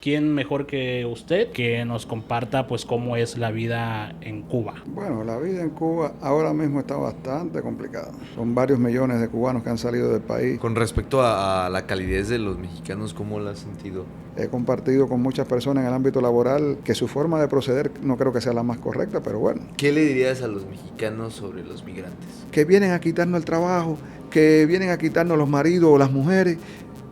¿Quién mejor que usted que nos comparta pues cómo es la vida en Cuba? Bueno, la vida en Cuba ahora mismo está bastante complicada. Son varios millones de cubanos que han salido del país. Con respecto a la calidez de los mexicanos, ¿cómo la has sentido? He compartido con muchas personas en el ámbito laboral que su forma de proceder no creo que sea la más correcta, pero bueno. ¿Qué le dirías a los mexicanos sobre los migrantes? Que vienen a quitarnos el trabajo, que vienen a quitarnos los maridos o las mujeres.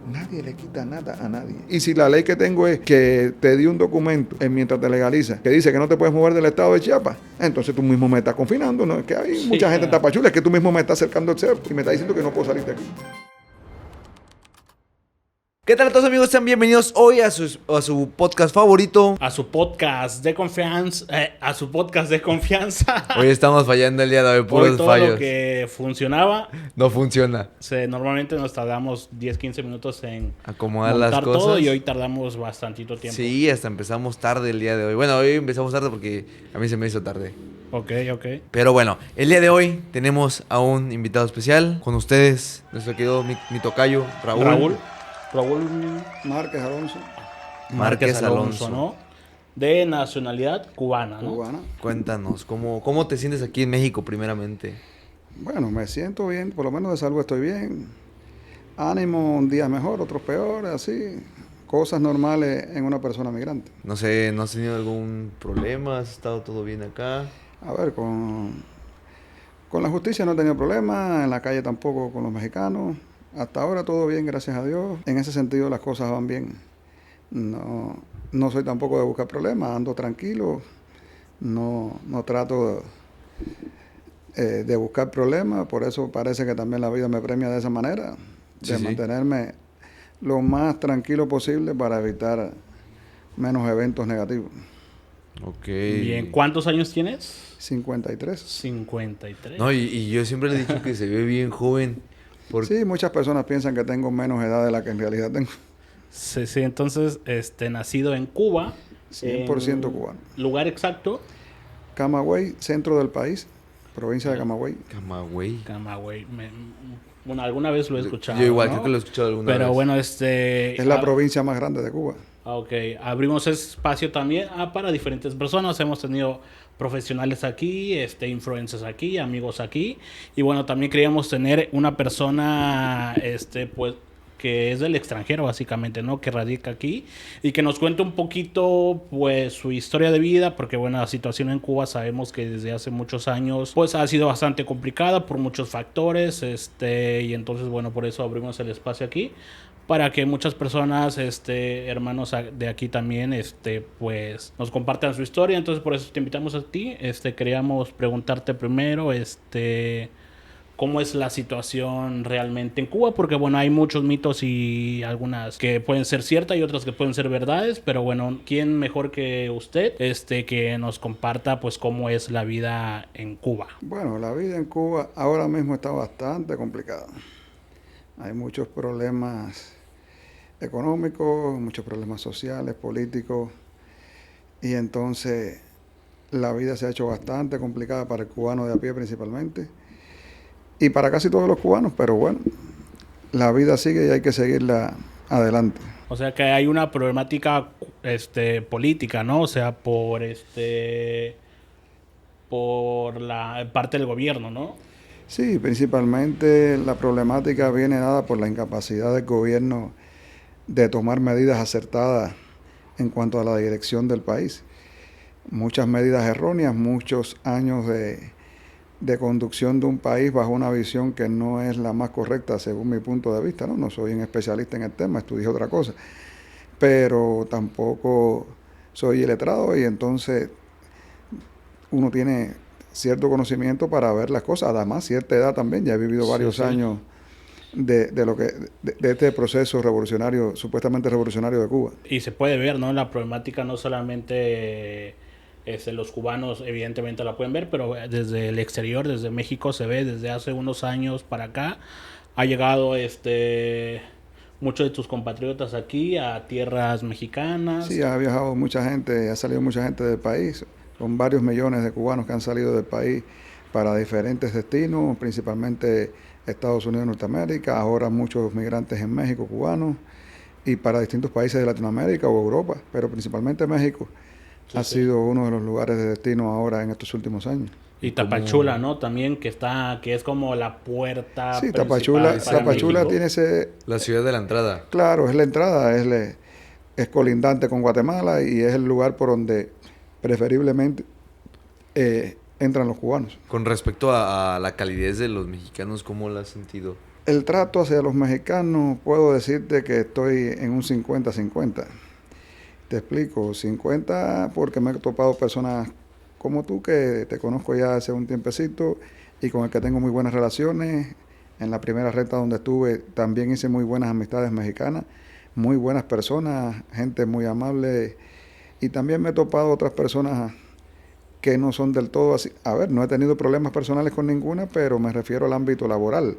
Nadie le quita nada a nadie. Y si la ley que tengo es que te di un documento mientras te legaliza, que dice que no te puedes mover del estado de Chiapas, entonces tú mismo me estás confinando, ¿no? Es que hay mucha gente en Tapachula, es que tú mismo me estás acercando al cerro y me estás diciendo que no puedo salir de aquí. ¿Qué tal a todos, amigos? Sean bienvenidos hoy a su podcast favorito. A su podcast de confianza, Hoy estamos fallando el día de hoy, puros Hoy todo fallos. lo que funcionaba, No funciona. normalmente nos tardamos 10-15 minutos en Acomodar las montar cosas. todo y hoy tardamos bastantito tiempo. Sí, hasta empezamos tarde el día de hoy. Bueno, hoy empezamos tarde porque a mí se me hizo tarde. Ok. Pero bueno, el día de hoy tenemos a un invitado especial con ustedes, nuestro querido mi tocayo, Raúl Márquez Alonso, Márquez Alonso, ¿no? De nacionalidad cubana, ¿no? cubana. Cuéntanos, ¿cómo te sientes aquí en México primeramente? Bueno, me siento bien, por lo menos de salud estoy bien. Ánimo, un día mejor, otros peor, así. Cosas normales en una persona migrante. No sé, ¿no has tenido algún problema? ¿Has estado todo bien acá? A ver, con la justicia no he tenido problemas, en la calle tampoco con los mexicanos. Hasta ahora todo bien, gracias a Dios. En ese sentido las cosas van bien. No soy tampoco de buscar problemas, ando tranquilo. No trato de buscar problemas, por eso parece que también la vida me premia de esa manera, de mantenerme lo más tranquilo posible para evitar menos eventos negativos. Ok. Bien, ¿cuántos años tienes? 53. 53. No, y yo siempre le he dicho que se ve bien joven. Sí, muchas personas piensan que tengo menos edad de la que en realidad tengo. Sí, entonces, nacido en Cuba. 100% cubano. Lugar exacto. Camagüey, centro del país, provincia de Camagüey. Camagüey. Bueno, alguna vez lo he escuchado. Yo igual, ¿no? creo que lo he escuchado alguna vez. Pero bueno, Es la provincia más grande de Cuba. Ok, abrimos espacio también para diferentes personas. Hemos tenido profesionales aquí, influencers aquí, amigos aquí. Y bueno, también queríamos tener una persona, pues, que es del extranjero básicamente, ¿no? Que radica aquí y que nos cuente un poquito, pues, su historia de vida, porque bueno, la situación en Cuba sabemos que desde hace muchos años, pues, ha sido bastante complicada por muchos factores, y entonces, bueno, por eso abrimos el espacio aquí para que muchas personas, hermanos de aquí también, pues, nos compartan su historia. Entonces, por eso te invitamos a ti. Queríamos preguntarte primero, cómo es la situación realmente en Cuba, porque bueno, hay muchos mitos y algunas que pueden ser ciertas y otras que pueden ser verdades, pero bueno, ¿quién mejor que usted, que nos comparta pues cómo es la vida en Cuba? Bueno, la vida en Cuba ahora mismo está bastante complicada. Hay muchos problemas económicos, muchos problemas sociales, políticos, y entonces la vida se ha hecho bastante complicada para el cubano de a pie principalmente, y para casi todos los cubanos, pero bueno, la vida sigue y hay que seguirla adelante. O sea que hay una problemática política, ¿no? O sea, por la parte del gobierno, ¿no? Sí, principalmente la problemática viene dada por la incapacidad del gobierno de tomar medidas acertadas en cuanto a la dirección del país. Muchas medidas erróneas, muchos años de conducción de un país bajo una visión que no es la más correcta según mi punto de vista, ¿no? No soy un especialista en el tema, estudié otra cosa, pero tampoco soy iletrado y entonces uno tiene cierto conocimiento para ver las cosas, además cierta edad también, ya he vivido varios años de este proceso revolucionario, supuestamente revolucionario de Cuba. Y se puede ver, ¿no? La problemática no solamente los cubanos evidentemente la pueden ver, pero desde el exterior, desde México se ve desde hace unos años para acá. Ha llegado muchos de tus compatriotas aquí a tierras mexicanas. Sí, ha viajado mucha gente, ha salido mucha gente del país. Son varios millones de cubanos que han salido del país para diferentes destinos, principalmente Estados Unidos de Norteamérica, ahora muchos migrantes en México, cubanos, y para distintos países de Latinoamérica o Europa, pero principalmente México ha sido uno de los lugares de destino ahora en estos últimos años. Y Tapachula, ¿no? También que es como la puerta Sí, principal para Tapachula México. tiene ese... La ciudad de la entrada. Claro, es la entrada, es colindante con Guatemala y es el lugar por donde preferiblemente entran los cubanos. Con respecto a la calidez de los mexicanos, ¿cómo la has sentido? El trato hacia los mexicanos, puedo decirte que estoy en un 50-50. Te explico, 50 porque me he topado personas como tú, que te conozco ya hace un tiempecito y con el que tengo muy buenas relaciones. En la primera renta donde estuve también hice muy buenas amistades mexicanas, muy buenas personas, gente muy amable. Y también me he topado otras personas que no son del todo así. A ver, no he tenido problemas personales con ninguna, pero me refiero al ámbito laboral.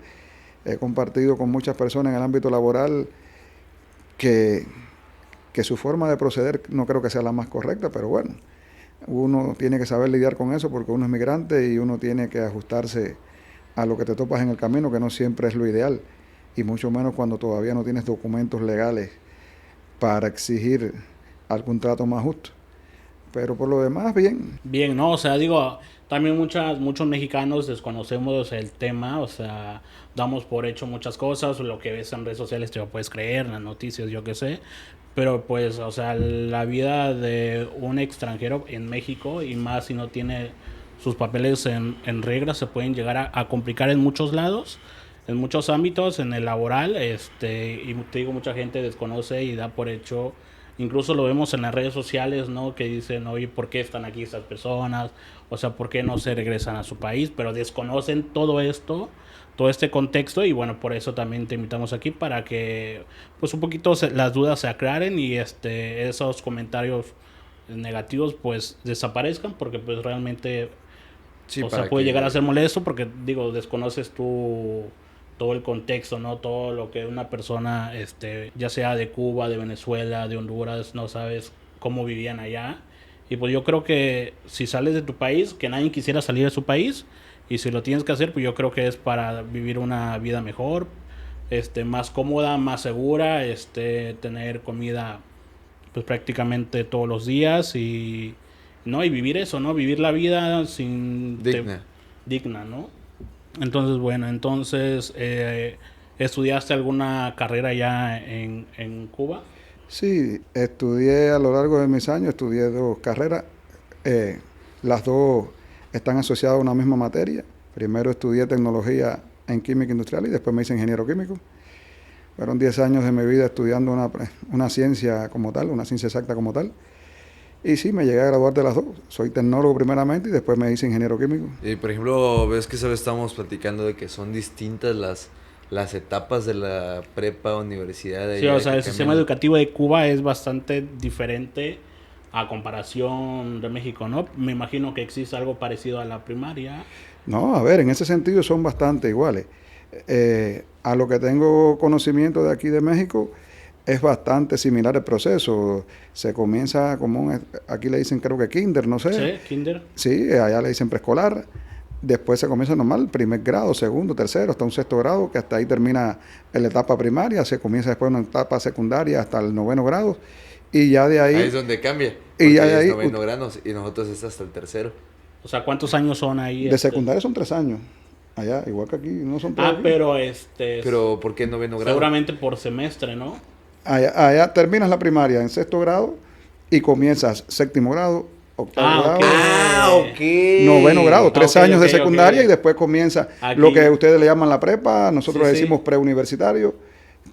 He compartido con muchas personas en el ámbito laboral que su forma de proceder no creo que sea la más correcta, pero bueno, uno tiene que saber lidiar con eso porque uno es migrante y uno tiene que ajustarse a lo que te topas en el camino, que no siempre es lo ideal, y mucho menos cuando todavía no tienes documentos legales para exigir algún trato más justo. Pero por lo demás, bien. Bien, ¿no? O sea, digo, también muchos mexicanos desconocemos el tema, o sea, damos por hecho muchas cosas, lo que ves en redes sociales te lo puedes creer, en las noticias, yo qué sé, pero pues, o sea, la vida de un extranjero en México, y más si no tiene sus papeles en regla, se pueden llegar a complicar en muchos lados, en muchos ámbitos, en el laboral, y te digo, mucha gente desconoce y da por hecho. Incluso lo vemos en las redes sociales, ¿no? Que dicen, oye, ¿por qué están aquí estas personas? O sea, ¿por qué no se regresan a su país? Pero desconocen todo esto, todo este contexto, y bueno, por eso también te invitamos aquí para que, pues, un poquito las dudas se aclaren y esos comentarios negativos, pues, desaparezcan, porque pues realmente, Sí, o sea, puede llegar a ser molesto porque, digo, desconoces tú todo el contexto, ¿no? Todo lo que una persona, ya sea de Cuba, de Venezuela, de Honduras, no sabes cómo vivían allá. Y pues yo creo que si sales de tu país, que nadie quisiera salir de su país, y si lo tienes que hacer, pues yo creo que es para vivir una vida mejor, más cómoda, más segura, tener comida pues prácticamente todos los días y vivir eso, ¿no? Vivir la vida sin digna, ¿no? Entonces, bueno, ¿estudiaste alguna carrera ya en Cuba? Sí, estudié a lo largo de mis años, estudié 2 carreras. Las 2 están asociadas a una misma materia. Primero estudié tecnología en química industrial y después me hice ingeniero químico. Fueron 10 años de mi vida estudiando una ciencia como tal, una ciencia exacta como tal. Y sí, me llegué a graduar de las 2. Soy tecnólogo primeramente y después me hice ingeniero químico. Y por ejemplo, ves que estamos platicando de que son distintas las etapas de la prepa, universidad. Sí, o sea, el sistema educativo de Cuba es bastante diferente a comparación de México, ¿no? Me imagino que existe algo parecido a la primaria. No, a ver, en ese sentido son bastante iguales. A lo que tengo conocimiento de aquí de México, es bastante similar el proceso. Se comienza aquí le dicen creo que kinder, no sé. Sí, kinder. Sí, allá le dicen preescolar. Después se comienza normal, primer grado, segundo, tercero, hasta un 6º grado, que hasta ahí termina la etapa primaria. Se comienza después una etapa secundaria hasta el 9º grado. Y ya de ahí... Ahí es donde cambia. Y ya de ahí... 9º grados y nosotros es hasta el 3º. O sea, ¿cuántos años son ahí? De secundaria son 3 años. Allá, igual que aquí, no son 3 años. Pero Pero ¿por qué 9º grado? Seguramente por semestre, ¿no? Allá terminas la primaria en 6º grado y comienzas 7º grado, 8º grado, ok. 9º grado, 3 años de secundaria ok. Y después comienza Aquí. lo que ustedes le llaman la prepa, nosotros Sí, decimos sí. Preuniversitario,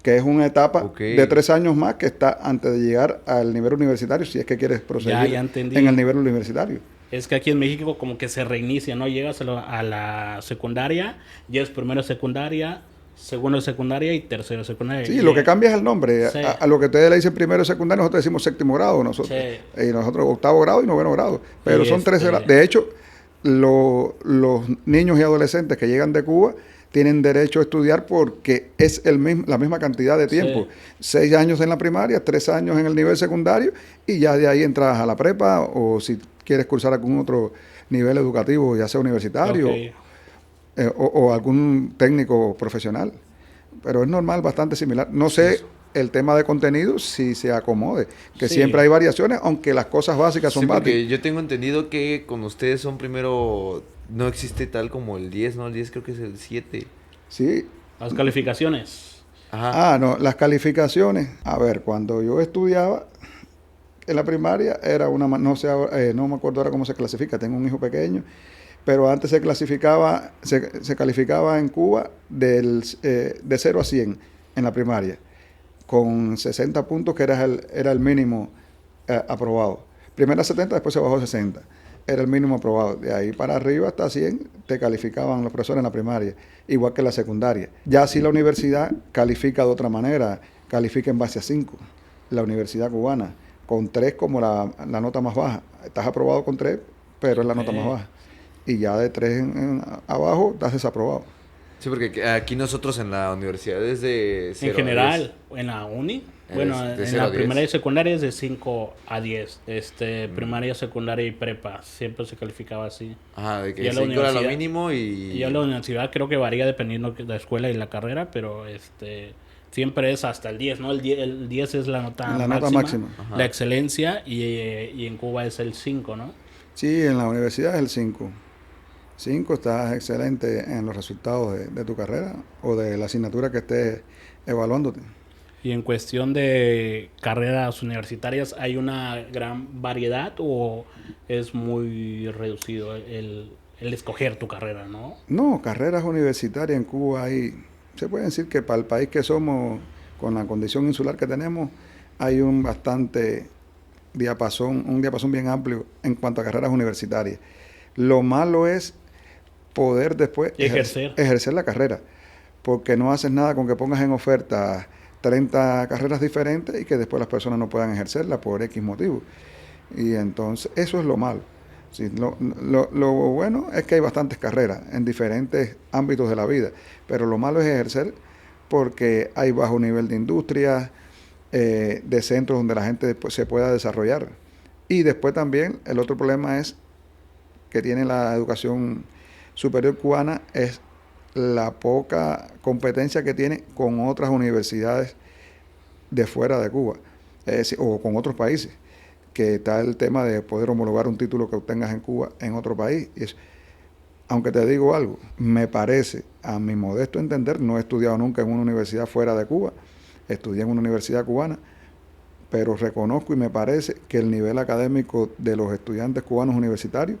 que es una etapa de 3 años más que está antes de llegar al nivel universitario, si es que quieres proseguir Ya entendí. en el nivel universitario. Es que aquí en México como que se reinicia, ¿no? Llegas a la secundaria, llegas primero secundaria, segundo secundaria y tercero secundaria. Sí, lo que cambia es el nombre. Sí. A lo que ustedes le dicen primero secundario, nosotros decimos 7º grado, nosotros 8º grado y 9º grado. Pero Y son 13 grados. De hecho, los niños y adolescentes que llegan de Cuba tienen derecho a estudiar porque es la misma cantidad de tiempo. 6 años en la primaria, 3 años en el nivel secundario y ya de ahí entras a la prepa o si quieres cursar algún otro nivel educativo, ya sea universitario o algún técnico profesional. Pero es normal, bastante similar. No sé el tema de contenido sí se acomode, que Sí. siempre hay variaciones, aunque las cosas básicas son Sí, porque básicas. yo tengo entendido que con ustedes son primero, no existe tal como el 10, ¿no? El 10 creo que es el 7. Sí. Las calificaciones. Ajá. No, las calificaciones. A ver, cuando yo estudiaba en la primaria era no sé, no me acuerdo ahora cómo se clasifica, tengo un hijo pequeño, pero antes se calificaba en Cuba de 0 a 100 en la primaria, con 60 puntos que era el mínimo aprobado. Primero 70, después se bajó a 60. Era el mínimo aprobado. De ahí para arriba hasta 100 te calificaban los profesores en la primaria, igual que en la secundaria. Ya si la universidad califica de otra manera, califica en base a 5, la universidad cubana, con 3 como la nota más baja. Estás aprobado con 3, pero es la nota más baja. Y ya de 3 abajo estás desaprobado. Sí, porque aquí nosotros en la universidad es de 0 En a general, en la uni, bueno, de en 0 a la 10. primaria y secundaria es de 5 a 10. Primaria, secundaria y prepa, siempre se calificaba así. Ajá, de Y que a la 5 era lo universidad- mínimo y... Y ya la universidad creo que varía dependiendo de la escuela y la carrera, pero siempre es hasta el 10, ¿no? El 10 es la nota La máxima, nota máxima. Ajá. la excelencia, y en Cuba es el 5, ¿no? Sí, en la universidad es el 5. 5, estás excelente en los resultados de tu carrera o de la asignatura que estés evaluándote. Y en cuestión de carreras universitarias, ¿hay una gran variedad o es muy reducido el escoger tu carrera, no? No, carreras universitarias en Cuba hay, se puede decir que para el país que somos, con la condición insular que tenemos, hay un diapasón bien amplio en cuanto a carreras universitarias. Lo malo es poder después ejercer la carrera, porque no haces nada con que pongas en oferta 30 carreras diferentes y que después las personas no puedan ejercerla por X motivo. Y entonces eso es lo malo. Sí, lo bueno es que hay bastantes carreras en diferentes ámbitos de la vida, pero lo malo es ejercer porque hay bajo nivel de industria, de centros donde la gente se pueda desarrollar. Y después también el otro problema es que tiene la educación superior cubana es la poca competencia que tiene con otras universidades de fuera de Cuba, o con otros países, que está el tema de poder homologar un título que obtengas en Cuba en otro país. Y eso, aunque te digo algo, me parece, a mi modesto entender, no he estudiado nunca en una universidad fuera de Cuba, estudié en una universidad cubana, pero reconozco y me parece que el nivel académico de los estudiantes cubanos universitarios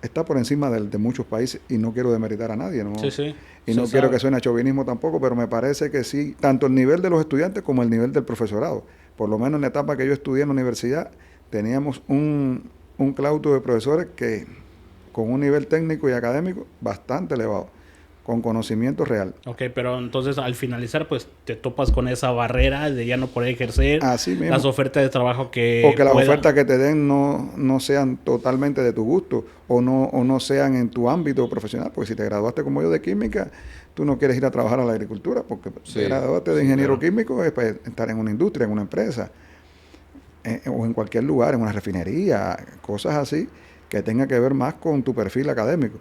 está por encima de muchos países, y no quiero demeritar a nadie, ¿no? Sí, sí. Y no quiero que suene a chauvinismo tampoco, pero me parece que sí, tanto el nivel de los estudiantes como el nivel del profesorado. Por lo menos en la etapa que yo estudié en la universidad, teníamos un claustro de profesores que con un nivel técnico y académico bastante elevado, con conocimiento real. Ok, pero entonces al finalizar, pues te topas con esa barrera de ya no poder ejercer Así mismo. las ofertas de trabajo que O que las ofertas que te den no sean totalmente de tu gusto, o no sean en tu ámbito profesional, porque si te graduaste como yo de química, tú no quieres ir a trabajar a la agricultura, porque Sí, te graduaste de ingeniero claro. químico es para estar en una industria, en una empresa, o en cualquier lugar, en una refinería, cosas así, que tenga que ver más con tu perfil académico.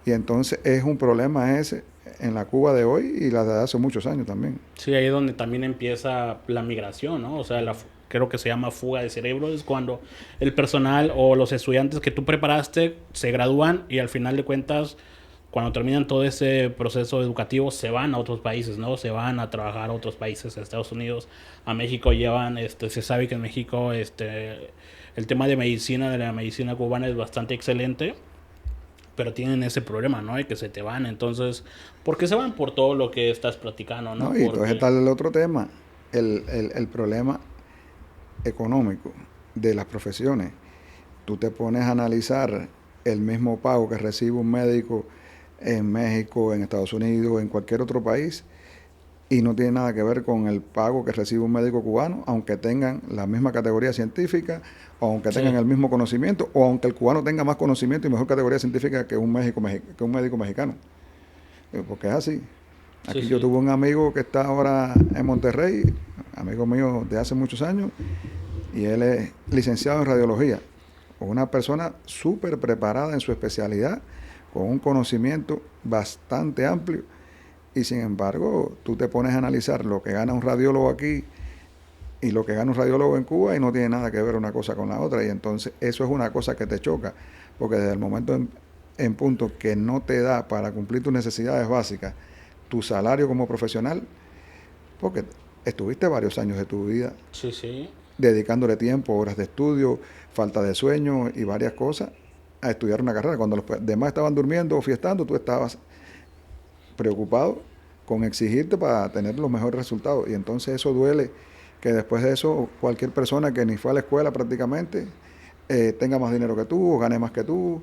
Y entonces es un problema ese en la Cuba de hoy y la de hace muchos años también. Sí, ahí es donde también empieza la migración, ¿no? O sea, creo que se llama fuga de cerebro, es cuando el personal o los estudiantes que tú preparaste se gradúan y al final de cuentas, cuando terminan todo ese proceso educativo, se van a otros países, ¿no? Se van a trabajar a otros países, a Estados Unidos, a México llevan, se sabe que en México, el tema de la medicina cubana es bastante excelente, pero tienen ese problema, ¿no? De que se te van. Entonces, ¿por qué se van? Por todo lo que estás platicando, ¿no? ¿No? Y entonces está el otro tema, el problema económico de las profesiones. Tú te pones a analizar el mismo pago que recibe un médico en México, en Estados Unidos, en cualquier otro país, y no tiene nada que ver con el pago que recibe un médico cubano, aunque tengan la misma categoría científica, o aunque tengan el mismo conocimiento, o aunque el cubano tenga más conocimiento y mejor categoría científica que un médico mexicano. Porque es así. Aquí yo tuve un amigo que está ahora en Monterrey, amigo mío de hace muchos años, y él es licenciado en radiología, una persona súper preparada en su especialidad, con un conocimiento bastante amplio, y sin embargo tú te pones a analizar lo que gana un radiólogo aquí y lo que gana un radiólogo en Cuba y no tiene nada que ver una cosa con la otra. Y entonces eso es una cosa que te choca, porque desde el momento en punto que no te da para cumplir tus necesidades básicas, tu salario como profesional, porque estuviste varios años de tu vida Sí, sí. dedicándole tiempo, horas de estudio, falta de sueño y varias cosas a estudiar una carrera. Cuando los demás estaban durmiendo o fiestando, tú estabas preocupado con exigirte para tener los mejores resultados. Y entonces eso duele, que después de eso cualquier persona que ni fue a la escuela prácticamente tenga más dinero que tú, o gane más que tú,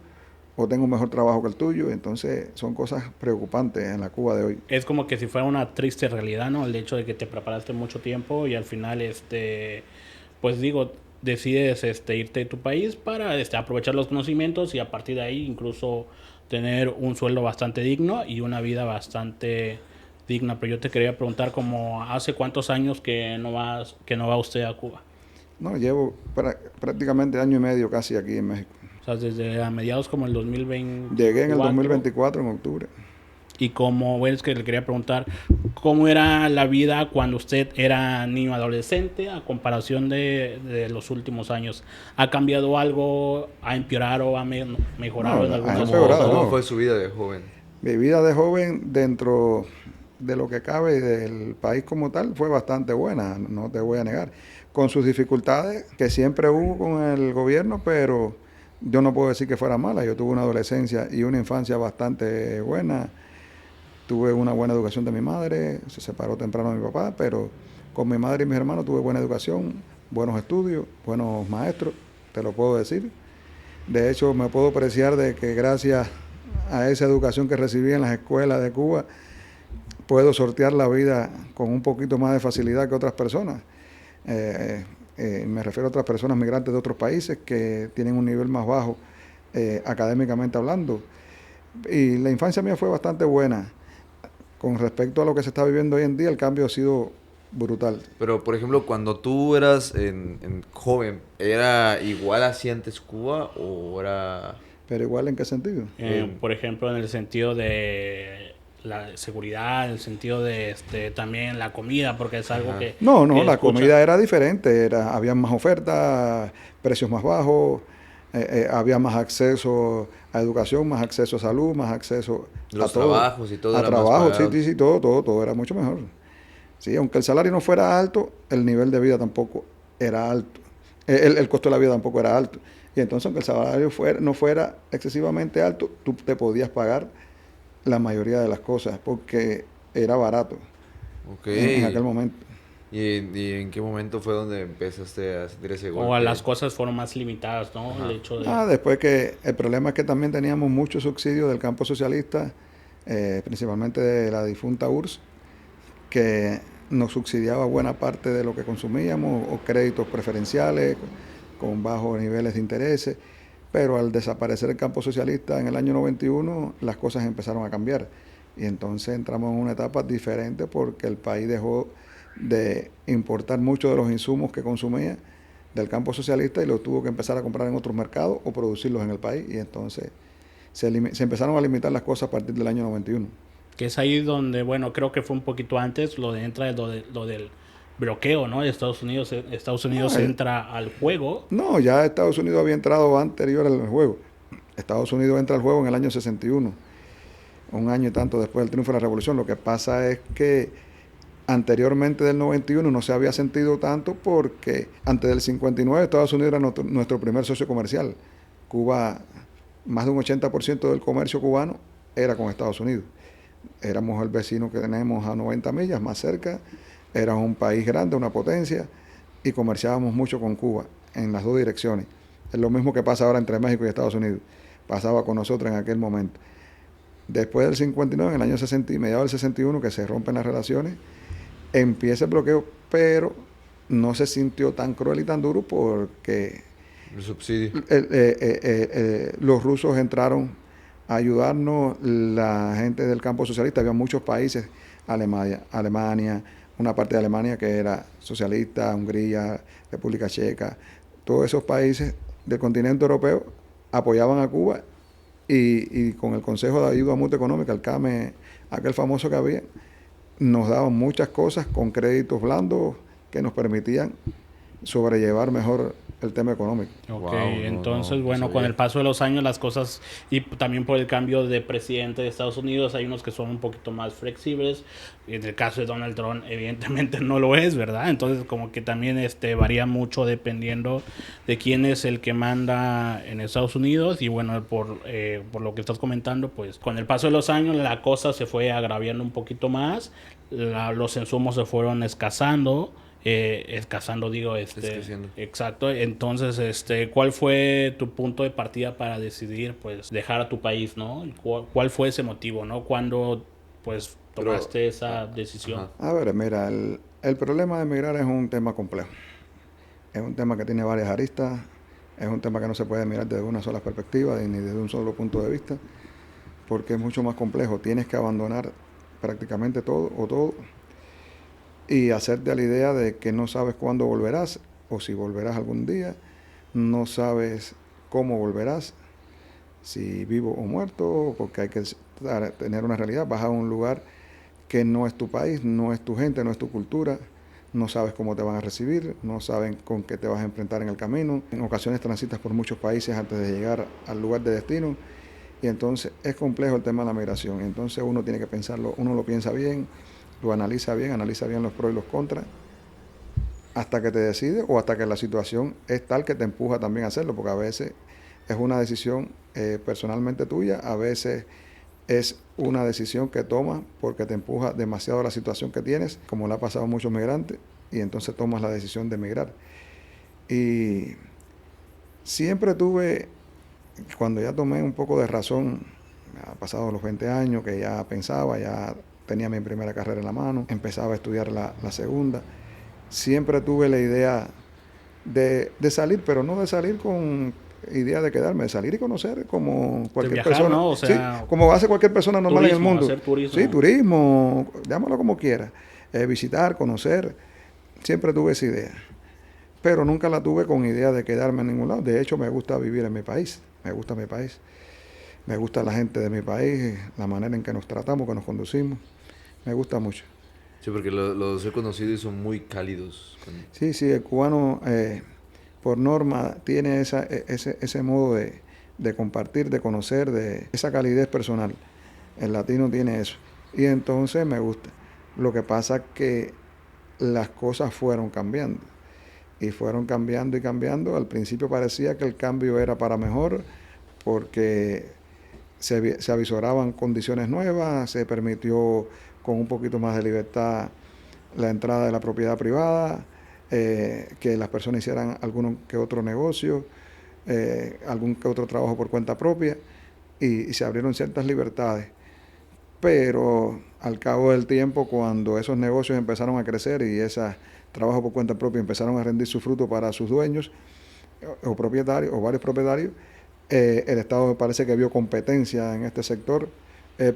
o tenga un mejor trabajo que el tuyo. Entonces son cosas preocupantes en la Cuba de hoy. Es como que si fuera una triste realidad, ¿no? El hecho de que te preparaste mucho tiempo y al final, pues digo, decides irte de tu país para aprovechar los conocimientos y a partir de ahí incluso tener un sueldo bastante digno y una vida bastante digna. Pero yo te quería preguntar, como ¿hace cuántos años que no va usted a Cuba? No, llevo prácticamente año y medio casi aquí en México. O sea, desde a mediados como el 2024. Llegué en el 2024, en octubre. Y como, bueno, es que le quería preguntar, ¿cómo era la vida cuando usted era niño adolescente a comparación de los últimos años? ¿Ha cambiado algo? ¿Ha empeorado? ¿Ha mejorado No, en ha algunos empeorado, ¿Cómo no. fue su vida de joven? Mi vida de joven, dentro de lo que cabe del país como tal, fue bastante buena, no te voy a negar. Con sus dificultades que siempre hubo con el gobierno, pero yo no puedo decir que fuera mala. Yo tuve una adolescencia y una infancia bastante buena. Tuve una buena educación de mi madre, se separó temprano de mi papá, pero con mi madre y mis hermanos tuve buena educación, buenos estudios, buenos maestros, te lo puedo decir. De hecho, me puedo apreciar de que gracias a esa educación que recibí en las escuelas de Cuba, puedo sortear la vida con un poquito más de facilidad que otras personas. Me refiero a otras personas migrantes de otros países que tienen un nivel más bajo académicamente hablando. Y la infancia mía fue bastante buena. Con respecto a lo que se está viviendo hoy en día, el cambio ha sido brutal. Pero, por ejemplo, cuando tú eras joven, ¿era igual así antes Cuba o era...? Pero igual, ¿en qué sentido? Por ejemplo, en el sentido de la seguridad, en el sentido de también la comida, porque es algo que... No, que la escucha. comida era diferente, había más ofertas, precios más bajos, había más acceso a educación, más acceso a salud, más acceso Los a todo. trabajos y todo A era más trabajo, pagado. sí, todo era mucho mejor. Sí, aunque el salario no fuera alto, el nivel de vida tampoco era alto. El costo de la vida tampoco era alto. Y entonces, aunque el salario no fuera excesivamente alto, tú te podías pagar la mayoría de las cosas porque era barato Ok. en aquel momento. ¿Y en qué momento fue donde empezaste a sentir ese golpe? O las cosas fueron más limitadas, ¿no? Ajá. El hecho de... Después que el problema es que también teníamos muchos subsidios del campo socialista, principalmente de la difunta URSS, que nos subsidiaba buena parte de lo que consumíamos, o créditos preferenciales con bajos niveles de intereses, pero al desaparecer el campo socialista en el año 91, las cosas empezaron a cambiar. Y entonces entramos en una etapa diferente porque el país dejó de importar muchos de los insumos que consumía del campo socialista y los tuvo que empezar a comprar en otros mercados o producirlos en el país. Y entonces se empezaron a limitar las cosas a partir del año 91. Que es ahí donde, bueno, creo que fue un poquito antes, lo del bloqueo, ¿no? De Estados Unidos. Estados Unidos entra al juego. No, ya Estados Unidos había entrado anterior al juego. Estados Unidos entra al juego en el año 61, un año y tanto después del triunfo de la revolución. Lo que pasa es que anteriormente del 91 no se había sentido tanto porque antes del 59 Estados Unidos era nuestro primer socio comercial. Cuba, más de un 80% del comercio cubano era con Estados Unidos. Éramos el vecino que tenemos a 90 millas más cerca, era un país grande, una potencia, y comerciábamos mucho con Cuba en las dos direcciones. Es lo mismo que pasa ahora entre México y Estados Unidos. Pasaba con nosotros en aquel momento. Después del 59, en el año 60 y mediados del 61, que se rompen las relaciones, empieza el bloqueo, pero no se sintió tan cruel y tan duro porque El subsidio. los rusos entraron a ayudarnos, la gente del campo socialista. Había muchos países, Alemania, una parte de Alemania que era socialista, Hungría, República Checa, todos esos países del continente europeo apoyaban a Cuba y con el Consejo de Ayuda Mutua Económica, el CAME, aquel famoso que había, nos daban muchas cosas con créditos blandos que nos permitían sobrellevar mejor el tema económico. Ok, Wow, entonces, no bueno, sabía. con el paso de los años las cosas, y también por el cambio de presidente de Estados Unidos, hay unos que son un poquito más flexibles. En el caso de Donald Trump, evidentemente no lo es, ¿verdad? Entonces, como que también varía mucho dependiendo de quién es el que manda en Estados Unidos. Y bueno, por lo que estás comentando, pues con el paso de los años la cosa se fue agraviando un poquito más, los insumos se fueron escasando. Escasando, digo, Escaseando. exacto. Entonces, ¿cuál fue tu punto de partida para decidir, pues, dejar a tu país, ¿no? ¿Cuál fue ese motivo, ¿no? ¿Cuándo, pues, tomaste esa decisión? Ajá. A ver, mira, el problema de emigrar es un tema complejo. Es un tema que tiene varias aristas, es un tema que no se puede mirar desde una sola perspectiva ni desde un solo punto de vista, porque es mucho más complejo. Tienes que abandonar prácticamente todo o todo y hacerte a la idea de que no sabes cuándo volverás o si volverás algún día, no sabes cómo volverás, si vivo o muerto, porque hay que tener una realidad. Vas a un lugar que no es tu país, no es tu gente, no es tu cultura, no sabes cómo te van a recibir, no saben con qué te vas a enfrentar en el camino. En ocasiones transitas por muchos países antes de llegar al lugar de destino y entonces es complejo el tema de la migración. Entonces uno tiene que pensarlo, uno lo piensa bien, lo analiza bien los pros y los contras, hasta que te decides o hasta que la situación es tal que te empuja también a hacerlo, porque a veces es una decisión personalmente tuya, a veces es una decisión que tomas porque te empuja demasiado la situación que tienes, como le ha pasado a muchos migrantes, y entonces tomas la decisión de emigrar. Y siempre tuve, cuando ya tomé un poco de razón, ha pasado los 20 años, que ya pensaba, ya tenía mi primera carrera en la mano, empezaba a estudiar la segunda, siempre tuve la idea de salir, pero no de salir con idea de quedarme, de salir y conocer como cualquier viajar, persona, ¿no? O sí, sea, como hace cualquier persona normal en el turismo, mundo. hacer turismo. Sí, turismo, llámalo como quiera, visitar, conocer, siempre tuve esa idea, pero nunca la tuve con idea de quedarme en ningún lado. De hecho, me gusta vivir en mi país, me gusta mi país, me gusta la gente de mi país, la manera en que nos tratamos, que nos conducimos, me gusta mucho. Sí, porque los he conocido y son muy cálidos. Sí, sí, el cubano por norma tiene ese modo de compartir, de conocer, de esa calidez personal. El latino tiene eso. Y entonces me gusta. Lo que pasa es que las cosas fueron cambiando. Y fueron cambiando y cambiando. Al principio parecía que el cambio era para mejor porque se avisoraban condiciones nuevas, se permitió con un poquito más de libertad la entrada de la propiedad privada, que las personas hicieran algún que otro negocio, algún que otro trabajo por cuenta propia, y se abrieron ciertas libertades. Pero al cabo del tiempo, cuando esos negocios empezaron a crecer y esos trabajos por cuenta propia empezaron a rendir su fruto para sus dueños o propietarios o varios propietarios, el Estado me parece que vio competencia en este sector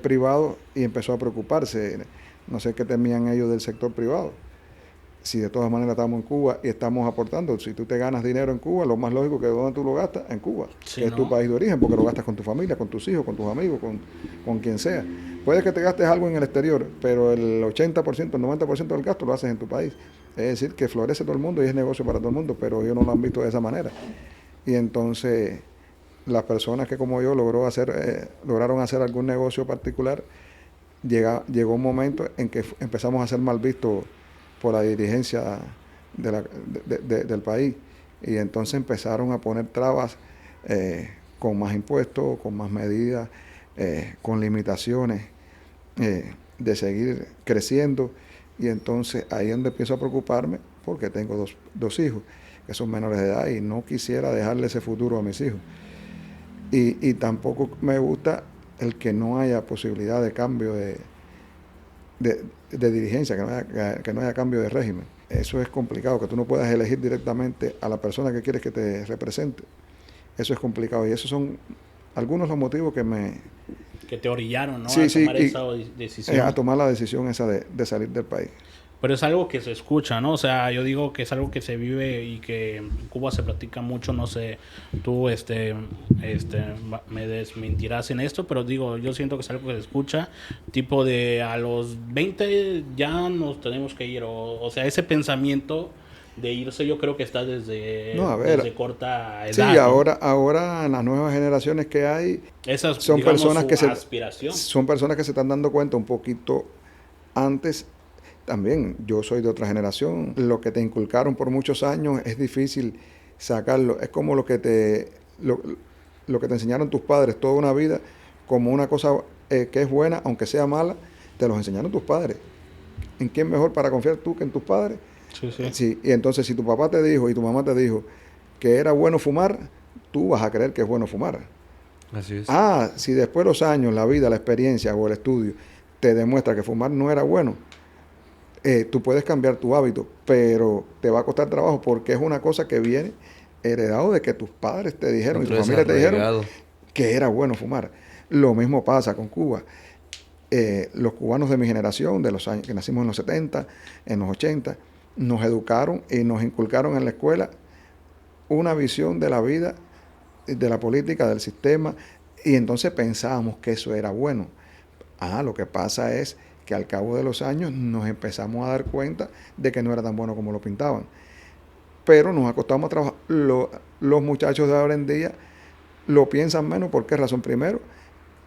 privado y empezó a preocuparse. No sé qué temían ellos del sector privado. Si de todas maneras estamos en Cuba y estamos aportando, si tú te ganas dinero en Cuba, lo más lógico que donde tú lo gastas, en Cuba, sí, que es tu país de origen, porque lo gastas con tu familia, con tus hijos, con tus amigos, con quien sea. Puede que te gastes algo en el exterior, pero el 80%, el 90% del gasto lo haces en tu país. Es decir, que florece todo el mundo y es negocio para todo el mundo, pero ellos no lo han visto de esa manera. Y entonces las personas que como yo lograron hacer algún negocio particular, llegó un momento en que empezamos a ser mal vistos por la dirigencia del país, y entonces empezaron a poner trabas con más impuestos, con más medidas, con limitaciones de seguir creciendo, y entonces ahí es donde empiezo a preocuparme porque tengo dos hijos que son menores de edad y no quisiera dejarle ese futuro a mis hijos. Y tampoco me gusta el que no haya posibilidad de cambio de dirigencia, que no haya cambio de régimen. Eso es complicado, que tú no puedas elegir directamente a la persona que quieres que te represente. Eso es complicado y esos son algunos de los motivos que te orillaron, ¿no? Sí, a sí, tomar esa decisión. a tomar la decisión esa de salir del país. pero es algo que se escucha, ¿no? O sea, yo digo que es algo que se vive y que en Cuba se practica mucho, no sé, tú me desmentirás en esto, pero digo, yo siento que es algo que se escucha, tipo de a los 20 ya nos tenemos que ir, o sea, ese pensamiento de irse yo creo que está No, a ver, desde corta sí, edad, ¿no? ahora en las nuevas generaciones que hay, Esa es, son digamos, personas su aspiración. son personas que se están dando cuenta un poquito antes. También yo soy de otra generación. Lo que te inculcaron por muchos años es difícil sacarlo. Es como lo que te enseñaron tus padres toda una vida, como una cosa que es buena, aunque sea mala, te los enseñaron tus padres. ¿En quién mejor para confiar tú que en tus padres? Sí, sí. Sí, y entonces si tu papá te dijo y tu mamá te dijo que era bueno fumar, tú vas a creer que es bueno fumar. Así es. Ah, si después de los años, la vida, la experiencia o el estudio te demuestra que fumar no era bueno, tú puedes cambiar tu hábito, pero te va a costar trabajo porque es una cosa que viene heredado de que tus padres te dijeron y tu familia te dijeron que era bueno fumar. Lo mismo pasa con Cuba. Los cubanos de mi generación, de los años que nacimos en los 70, en los 80, nos educaron y nos inculcaron en la escuela una visión de la vida, de la política, del sistema, y entonces pensábamos que eso era bueno. Lo que pasa es que al cabo de los años nos empezamos a dar cuenta de que no era tan bueno como lo pintaban. Pero nos acostamos a trabajar. Los muchachos de ahora en día lo piensan menos. ¿Por qué razón? Primero,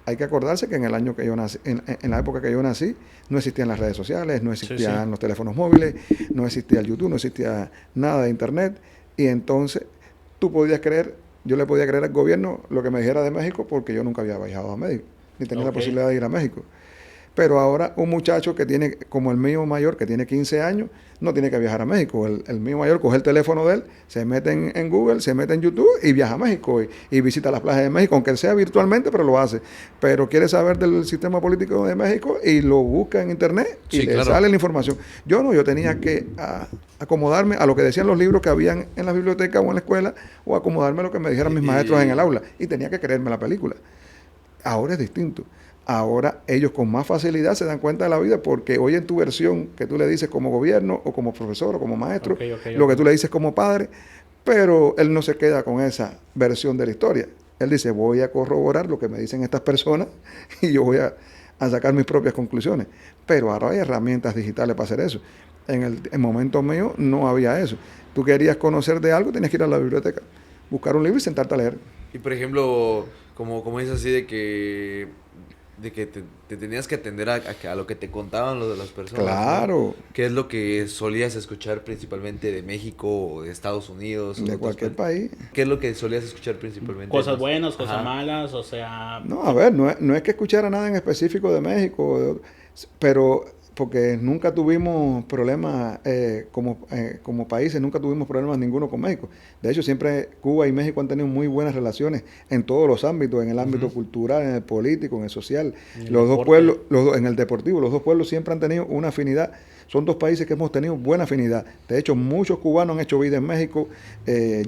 hay que acordarse que en el año que yo nací, en la época que yo nací, no existían las redes sociales, no existían los teléfonos móviles, no existía el YouTube, no existía nada de internet. Y entonces tú podías creer, yo le podía creer al gobierno lo que me dijera de México porque yo nunca había viajado a México, ni tenía la posibilidad de ir a México. Pero ahora un muchacho que tiene, como el mío mayor, que tiene 15 años, no tiene que viajar a México. El mío mayor coge el teléfono de él, se mete en Google, se mete en YouTube y viaja a México y visita las playas de México, aunque sea virtualmente, pero lo hace. Pero quiere saber del sistema político de México y lo busca en internet y le sale la información. Yo tenía que acomodarme a lo que decían los libros que habían en la biblioteca o en la escuela, o acomodarme a lo que me dijeran mis maestros en el aula. Y tenía que creerme la película. Ahora es distinto. Ahora ellos con más facilidad se dan cuenta de la vida porque oyen tu versión que tú le dices como gobierno o como profesor o como maestro, lo que tú le dices como padre, pero él no se queda con esa versión de la historia. Él dice, voy a corroborar lo que me dicen estas personas y yo voy a sacar mis propias conclusiones. Pero ahora hay herramientas digitales para hacer eso. En el momento mío no había eso. Tú querías conocer de algo, tenías que ir a la biblioteca, buscar un libro y sentarte a leer. Y por ejemplo, como es así de que te tenías que atender a lo que te contaban los de las personas. Claro. ¿No? ¿Qué es lo que solías escuchar principalmente de México o de Estados Unidos? De cualquier país. ¿Qué es lo que solías escuchar principalmente? Cosas buenas, cosas malas, o sea... No, a ver, no es que escuchara nada en específico de México, pero porque nunca tuvimos problemas como países, nunca tuvimos problemas ninguno con México. De hecho, siempre Cuba y México han tenido muy buenas relaciones en todos los ámbitos, en el ámbito cultural, en el político, en el social. Los dos pueblos, en el deportivo, los dos pueblos siempre han tenido una afinidad. Son dos países que hemos tenido buena afinidad. De hecho, muchos cubanos han hecho vida en México,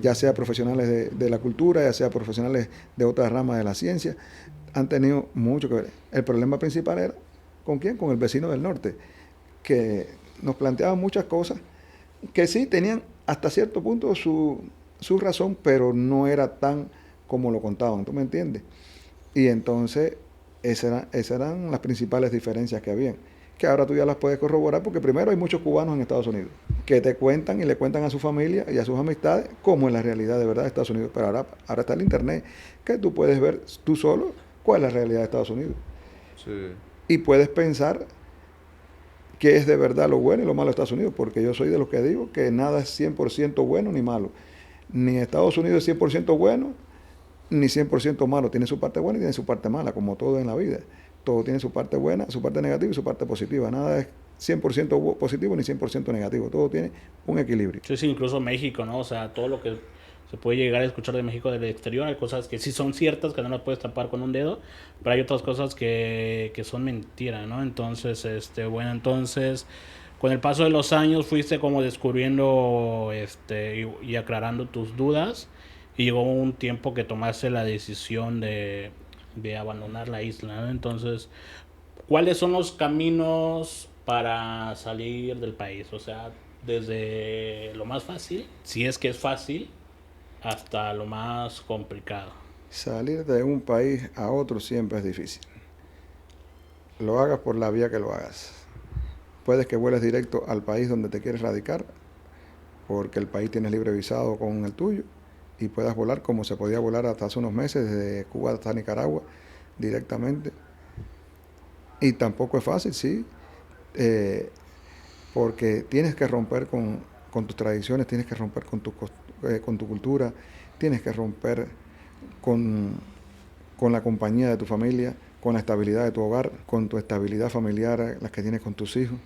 ya sea profesionales de la cultura, ya sea profesionales de otras ramas de la ciencia. Han tenido mucho que ver. El problema principal era ¿con quién? Con el vecino del norte, que nos planteaban muchas cosas que sí tenían hasta cierto punto su razón, pero no era tan como lo contaban, ¿tú me entiendes? Y entonces esas eran las principales diferencias que habían, que ahora tú ya las puedes corroborar, porque primero hay muchos cubanos en Estados Unidos que te cuentan y le cuentan a su familia y a sus amistades cómo es la realidad de verdad de Estados Unidos, pero ahora está el internet, que tú puedes ver tú solo cuál es la realidad de Estados Unidos. Sí. Y puedes pensar qué es de verdad lo bueno y lo malo de Estados Unidos, porque yo soy de los que digo que nada es 100% bueno ni malo. Ni Estados Unidos es 100% bueno, ni 100% malo. Tiene su parte buena y tiene su parte mala, como todo en la vida. Todo tiene su parte buena, su parte negativa y su parte positiva. Nada es 100% positivo ni 100% negativo. Todo tiene un equilibrio. Sí, incluso México, ¿no? O sea, todo lo que se puede llegar a escuchar de México del exterior, hay cosas que sí son ciertas, que no las puedes tapar con un dedo, pero hay otras cosas que son mentira, ¿no? Entonces, entonces, con el paso de los años fuiste como descubriendo y aclarando tus dudas, y llegó un tiempo que tomaste la decisión de abandonar la isla, ¿no? Entonces, ¿cuáles son los caminos para salir del país? O sea, desde lo más fácil, si es que es fácil, hasta lo más complicado. Salir de un país a otro siempre es difícil. Lo hagas por la vía que lo hagas. Puedes que vueles directo al país donde te quieres radicar, porque el país tiene libre visado con el tuyo, y puedas volar como se podía volar hasta hace unos meses desde Cuba hasta Nicaragua directamente. Y tampoco es fácil, sí, eh, porque tienes que romper con tus tradiciones, tienes que romper con tu cultura, tienes que romper con, con la compañía de tu familia, con la estabilidad de tu hogar, con tu estabilidad familiar, las que tienes con tus hijos.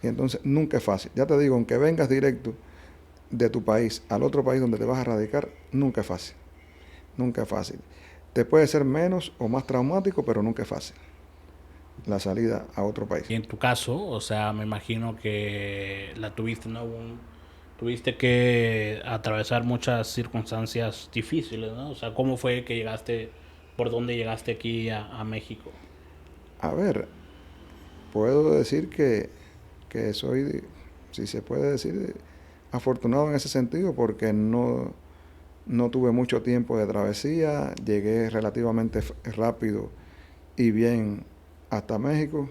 Y entonces nunca es fácil. Ya te digo, aunque vengas directo de tu país al otro país donde te vas a radicar, nunca es fácil. Nunca es fácil. Te puede ser menos o más traumático, pero nunca es fácil la salida a otro país. Y en tu caso, o sea, me imagino que la tuviste, ¿no? Tuviste que atravesar muchas circunstancias difíciles, ¿no? O sea, ¿cómo fue que llegaste, por dónde llegaste aquí a México? A ver, puedo decir que soy, si se puede decir, afortunado en ese sentido porque no tuve mucho tiempo de travesía, llegué relativamente rápido y bien hasta México,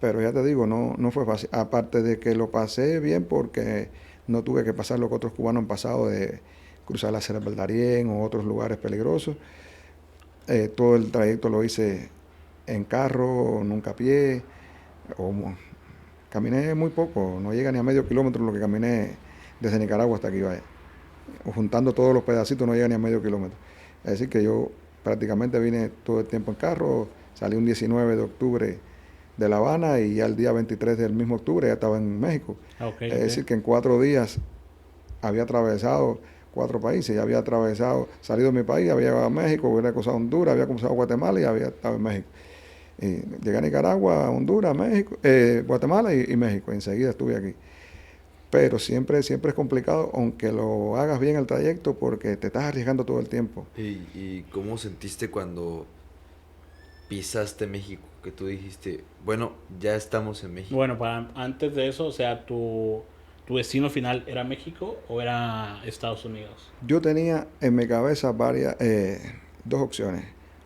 pero ya te digo, no fue fácil. Aparte de que lo pasé bien porque no tuve que pasar lo que otros cubanos han pasado de cruzar la Sierra del Darién o otros lugares peligrosos. Todo el trayecto lo hice en carro, nunca a pie, o caminé muy poco, no llega ni a medio kilómetro lo que caminé desde Nicaragua hasta aquí, vaya. Juntando todos los pedacitos no llega ni a medio kilómetro. Es decir, que yo prácticamente vine todo el tiempo en carro, salí un 19 de octubre de La Habana y ya el día 23 del mismo octubre ya estaba en México. Okay, Es decir, que en 4 días había atravesado 4 países, ya había atravesado, salido de mi país, había llegado a México, había cruzado Honduras, había cruzado Guatemala y había estado en México. Y llegué a Nicaragua, Honduras, México, Guatemala y México. Enseguida estuve aquí. Pero siempre es complicado, aunque lo hagas bien el trayecto, porque te estás arriesgando todo el tiempo. ¿Y cómo sentiste cuando pisaste México? Que tú dijiste, bueno, ya estamos en México. Bueno, antes de eso, o sea, ¿tu destino final era México o era Estados Unidos? Yo tenía en mi cabeza dos opciones.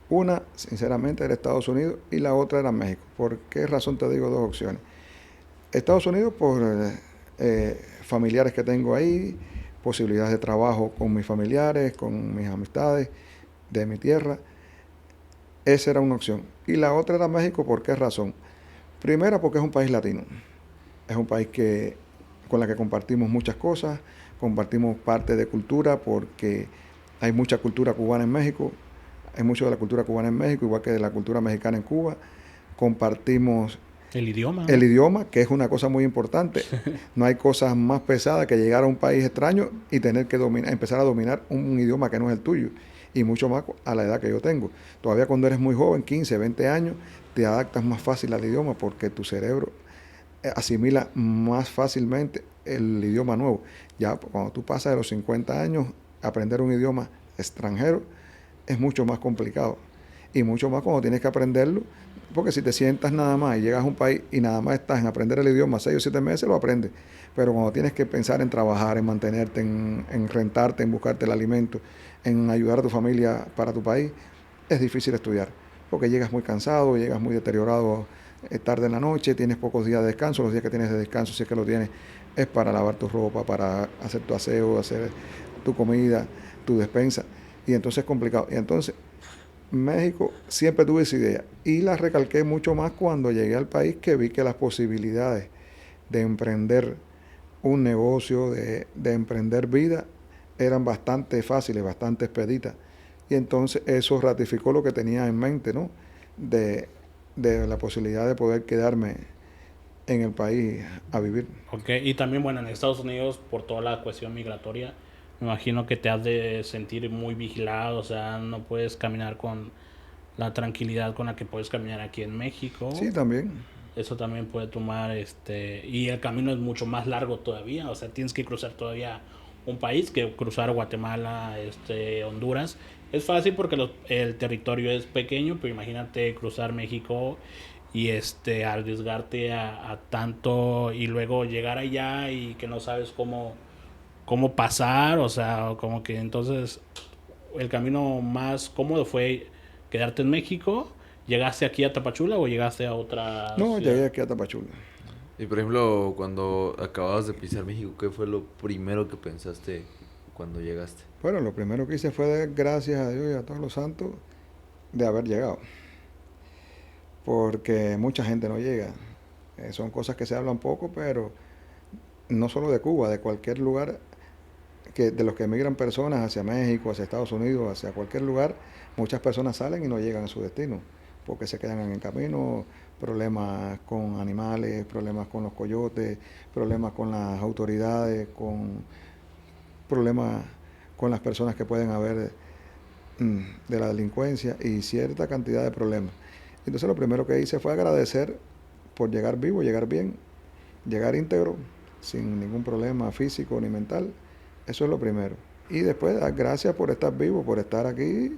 Una, sinceramente, era Estados Unidos y la otra era México. ¿Por qué razón te digo dos opciones? Estados Unidos por familiares que tengo ahí, posibilidades de trabajo con mis familiares, con mis amistades de mi tierra. Esa era una opción. Y la otra era México, ¿por qué razón? Primera, porque es un país latino. Es un país con la que compartimos muchas cosas, compartimos parte de cultura, porque hay mucha cultura cubana en México, hay mucho de la cultura cubana en México, igual que de la cultura mexicana en Cuba. Compartimos El idioma, ¿no? el idioma, que es una cosa muy importante. No hay cosa más pesada que llegar a un país extraño y tener que empezar a dominar un idioma que no es el tuyo. Y mucho más a la edad que yo tengo. Todavía cuando eres muy joven, 15, 20 años, te adaptas más fácil al idioma porque tu cerebro asimila más fácilmente el idioma nuevo. Ya cuando tú pasas de los 50 años, aprender un idioma extranjero es mucho más complicado. Y mucho más cuando tienes que aprenderlo, porque si te sientas nada más y llegas a un país y nada más estás en aprender el idioma 6 o 7 meses, lo aprendes. Pero cuando tienes que pensar en trabajar, en mantenerte, en rentarte, en buscarte el alimento, en ayudar a tu familia para tu país, es difícil estudiar, porque llegas muy cansado, llegas muy deteriorado tarde en la noche, tienes pocos días de descanso, los días que tienes de descanso, si es que lo tienes, es para lavar tu ropa, para hacer tu aseo, hacer tu comida, tu despensa, y entonces es complicado. Y entonces México siempre tuve esa idea y la recalqué mucho más cuando llegué al país, que vi que las posibilidades de emprender un negocio, de emprender vida, eran bastante fáciles, bastante expeditas. Y entonces eso ratificó lo que tenía en mente, ¿no? De la posibilidad de poder quedarme en el país a vivir. Ok, y también, bueno, en Estados Unidos, por toda la cuestión migratoria, me imagino que te has de sentir muy vigilado, o sea, no puedes caminar con la tranquilidad con la que puedes caminar aquí en México. Sí, también. Eso también puede tomar, y el camino es mucho más largo todavía, o sea, tienes que cruzar todavía un país, que cruzar Guatemala, Honduras. Es fácil porque el territorio es pequeño, pero imagínate cruzar México y arriesgarte a tanto y luego llegar allá y que no sabes cómo pasar, o sea, como que entonces el camino más cómodo fue quedarte en México. ¿Llegaste aquí a Tapachula o llegaste a otra No, ciudad? llegué aquí a Tapachula. Y por ejemplo, cuando acababas de pisar México, ¿qué fue lo primero que pensaste cuando llegaste? Bueno, lo primero que hice fue dar gracias a Dios y a todos los santos de haber llegado, porque mucha gente no llega. Son cosas que se hablan poco, pero no solo de Cuba, de cualquier lugar, de los que emigran personas hacia México, hacia Estados Unidos, hacia cualquier lugar, muchas personas salen y no llegan a su destino, porque se quedan en el camino, problemas con animales, problemas con los coyotes, problemas con las autoridades, problemas con las personas que pueden haber de la delincuencia y cierta cantidad de problemas. Entonces lo primero que hice fue agradecer por llegar vivo, llegar bien, llegar íntegro, sin ningún problema físico ni mental. Eso es lo primero. Y después dar gracias por estar vivo, por estar aquí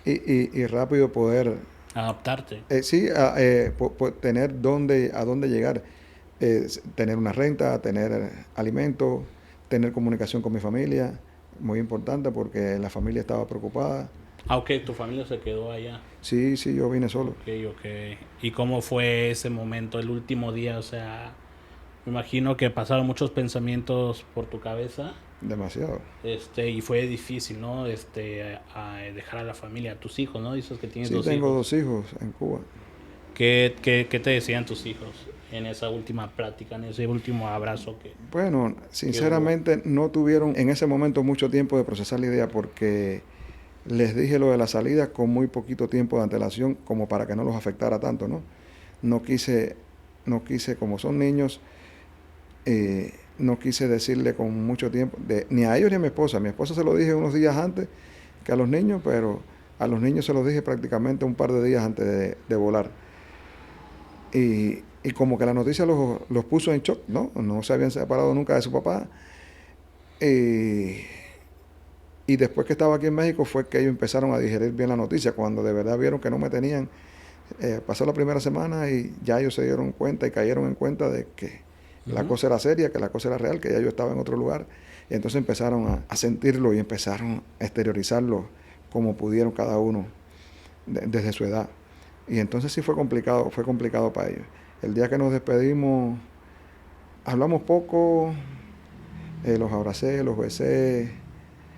y rápido poder Adaptarte. tener a dónde llegar, tener una renta, tener alimento, tener comunicación con mi familia, muy importante porque la familia estaba preocupada. Ah, ok, tu familia se quedó allá. Sí, yo vine solo. Ok, ok. ¿Y cómo fue ese momento, el último día? O sea, me imagino que pasaron muchos pensamientos por tu cabeza. Demasiado. Y fue difícil, ¿no? A dejar a la familia, a tus hijos, ¿no? Dices que tienes Sí, dos tengo hijos. 2 hijos en Cuba. ¿Qué te decían tus hijos en esa última plática, en ese último abrazo que... Bueno, sinceramente no tuvieron en ese momento mucho tiempo de procesar la idea porque les dije lo de la salida con muy poquito tiempo de antelación como para que no los afectara tanto, ¿no? No quise, como son niños, no quise decirle con mucho tiempo, ni a ellos ni a mi esposa. A mi esposa se lo dije unos días antes que a los niños, pero a los niños se los dije prácticamente un par de días antes de volar. Y como que la noticia los puso en shock, ¿no? No se habían separado nunca de su papá. Y después que estaba aquí en México fue que ellos empezaron a digerir bien la noticia, cuando de verdad vieron que no me tenían. Pasó la primera semana y ya ellos se dieron cuenta y cayeron en cuenta de que la cosa era seria, que la cosa era real, que ya yo estaba en otro lugar. Y entonces empezaron a sentirlo y empezaron a exteriorizarlo como pudieron cada uno desde su edad. Y entonces sí fue complicado para ellos. El día que nos despedimos, hablamos poco, los abracé, los besé,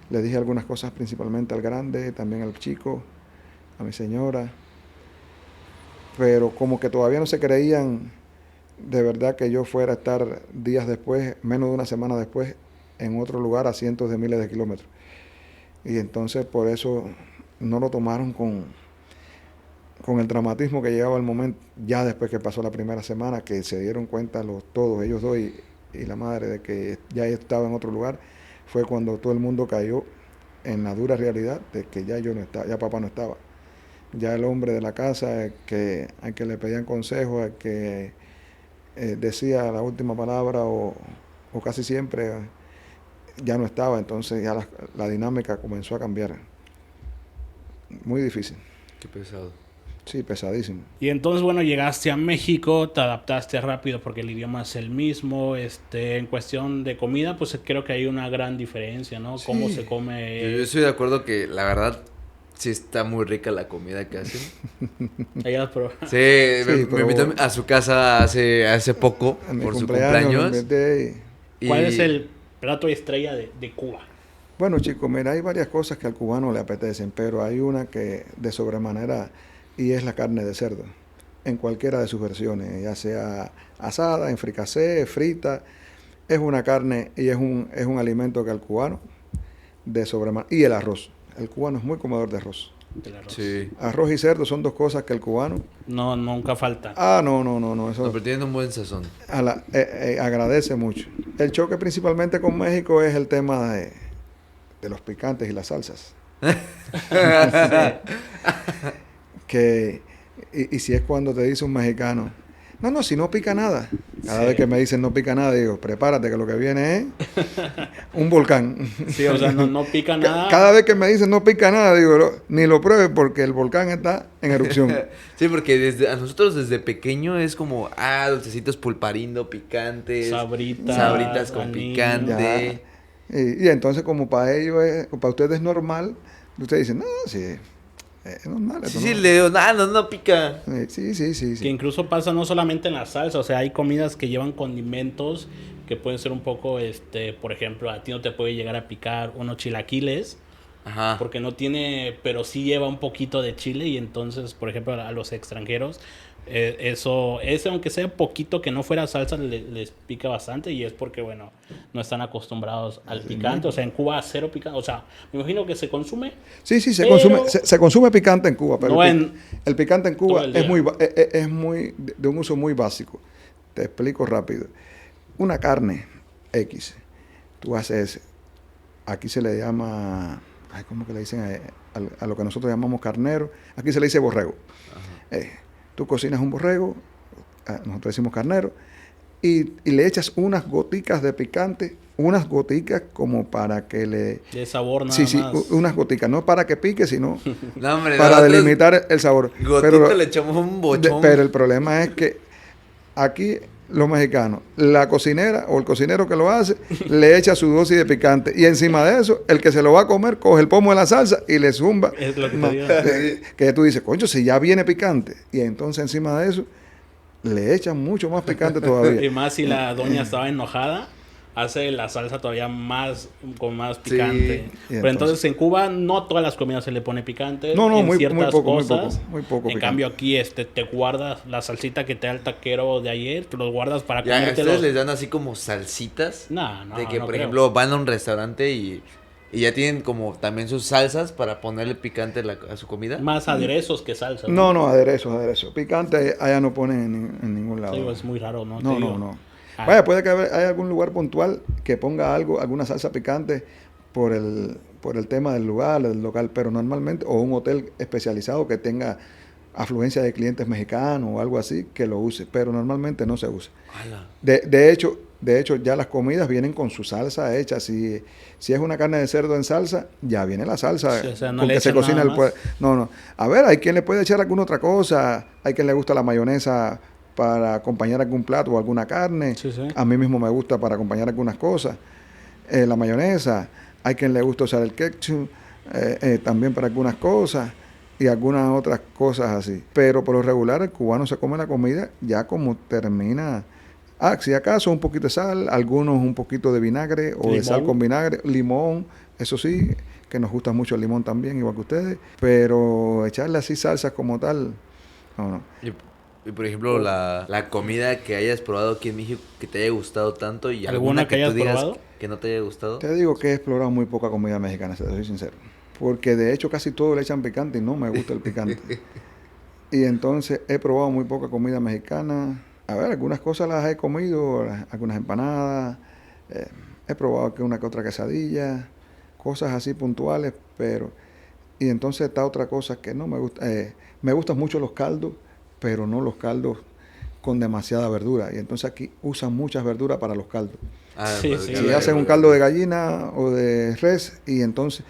les dije algunas cosas principalmente al grande, también al chico, a mi señora, pero como que todavía no se creían de verdad que yo fuera a estar días después, menos de una semana después, en otro lugar a cientos de miles de kilómetros. Y entonces por eso no lo tomaron con el dramatismo que llegaba el momento, ya después que pasó la primera semana, que se dieron cuenta todos, ellos dos y la madre, de que ya estaba en otro lugar, fue cuando todo el mundo cayó en la dura realidad de que ya yo no estaba, ya papá no estaba. Ya el hombre de la casa, al que le pedían consejos, al que decía la última palabra o casi siempre, ya no estaba. Entonces ya la dinámica comenzó a cambiar. Muy difícil. Qué pesado. Sí, pesadísimo. Y entonces, bueno, llegaste a México, te adaptaste rápido porque el idioma es el mismo. En cuestión de comida, pues creo que hay una gran diferencia, ¿no? Sí. Cómo se come. Yo estoy de acuerdo que la verdad sí está muy rica la comida que hacen. Allá las pruebas. Sí, me invitó a su casa hace poco por su cumpleaños. ¿Cuál es el plato estrella de Cuba? Bueno, chicos, mira, hay varias cosas que al cubano le apetecen, pero hay una que de sobremanera, y es la carne de cerdo, en cualquiera de sus versiones, ya sea asada, en fricasé, frita. Es una carne y es un alimento que al cubano de sobremanera. Y el arroz. El cubano es muy comedor de arroz. Arroz. Sí. Arroz y cerdo son dos cosas que el cubano... No, nunca falta. No. Eso, no, pero tienen un buen sazón. agradece mucho. El choque principalmente con México es el tema de los picantes y las salsas. Y si es cuando te dice un mexicano, no, si no pica nada. Cada vez que me dicen no pica nada, digo, prepárate que lo que viene es un volcán. Sí, o sea, no pica nada. Cada vez que me dicen no pica nada, digo, ni lo pruebes porque el volcán está en erupción. Sí, porque a nosotros desde pequeño es como, dulcecitos pulparindo, picantes. Sabritas con picante. Y entonces como para ellos, para ustedes es normal, ustedes dicen, no, sí, es normal. Sí, le digo, no pica. Sí. Que incluso pasa no solamente en la salsa, o sea, hay comidas que llevan condimentos que pueden ser un poco, por ejemplo, a ti no te puede llegar a picar unos chilaquiles. Ajá. Porque no tiene, pero sí lleva un poquito de chile y entonces, por ejemplo, a los extranjeros, aunque sea poquito que no fuera salsa, les pica bastante y es porque, bueno, no están acostumbrados al picante. O sea, en Cuba cero picante. O sea, me imagino que se consume. Sí, se consume picante en Cuba, pero no el picante en Cuba es muy de un uso muy básico. Te explico rápido. Una carne X, tú haces, aquí se le llama, ¿cómo que le dicen a lo que nosotros llamamos carnero? Aquí se le dice borrego. Tú cocinas un borrego, nosotros decimos carnero, y le echas unas goticas de picante, unas goticas como para que le... De sabor nada más. Sí, unas goticas, no para que pique, sino no, hombre, para delimitar el sabor. Gotita le echamos un bochón. Pero el problema es que aquí los mexicanos, la cocinera o el cocinero que lo hace, le echa su dosis de picante. Y encima de eso, el que se lo va a comer, coge el pomo de la salsa y le zumba. Es lo que te digo. Que tú dices, coño, si ya viene picante. Y entonces encima de eso, le echan mucho más picante todavía. Y más si la doña estaba enojada, hace la salsa todavía con más picante. Sí. Pero entonces en Cuba no todas las comidas se le pone picante. No, en muy ciertas poco cosas. Muy poco En picante. cambio aquí te guardas la salsita que te da el taquero de ayer, te los guardas para ya, comértelos. ¿ustedes les dan así como salsitas? No, de que, por creo. ejemplo, van a un restaurante y ya tienen como también sus salsas para ponerle picante a su comida. Más aderezos que salsa. No, aderezos. Picante allá no ponen en ningún lado. Sí, es muy raro, ¿no? No. Vaya, puede que haya algún lugar puntual que ponga alguna salsa picante por el tema del lugar, del local, pero normalmente, o un hotel especializado que tenga afluencia de clientes mexicanos o algo así, que lo use, pero normalmente no se usa. De hecho, ya las comidas vienen con su salsa hecha. Si es una carne de cerdo en salsa, ya viene la salsa. Sí, o sea, no con le que se echan cocina nada más. No. A ver, hay quien le puede echar alguna otra cosa. Hay quien le gusta la mayonesa para acompañar algún plato o alguna carne. Sí. A mí mismo me gusta para acompañar algunas cosas. La mayonesa. Hay quien le gusta usar el ketchup también para algunas cosas y algunas otras cosas así. Pero por lo regular el cubano se come la comida ya como termina. Si acaso un poquito de sal, algunos un poquito de vinagre o de sal con vinagre, limón, eso sí, que nos gusta mucho el limón también, igual que ustedes, pero echarle así salsas como tal, no. Y por ejemplo, la comida que hayas probado aquí en México que te haya gustado tanto y ¿Alguna que hayas tú digas probado? que no te haya gustado. Te digo que he explorado muy poca comida mexicana, si te soy sincero, porque de hecho casi todo le echan picante y no me gusta el picante. Y entonces he probado muy poca comida mexicana. A ver, algunas cosas las he comido, algunas empanadas, he probado que una que otra quesadilla, cosas así puntuales, pero... Y entonces está otra cosa que no me gusta. Me gustan mucho los caldos, pero no los caldos con demasiada verdura. Y entonces aquí usan muchas verduras para los caldos. Sí. Si hacen un caldo de gallina o de res, y entonces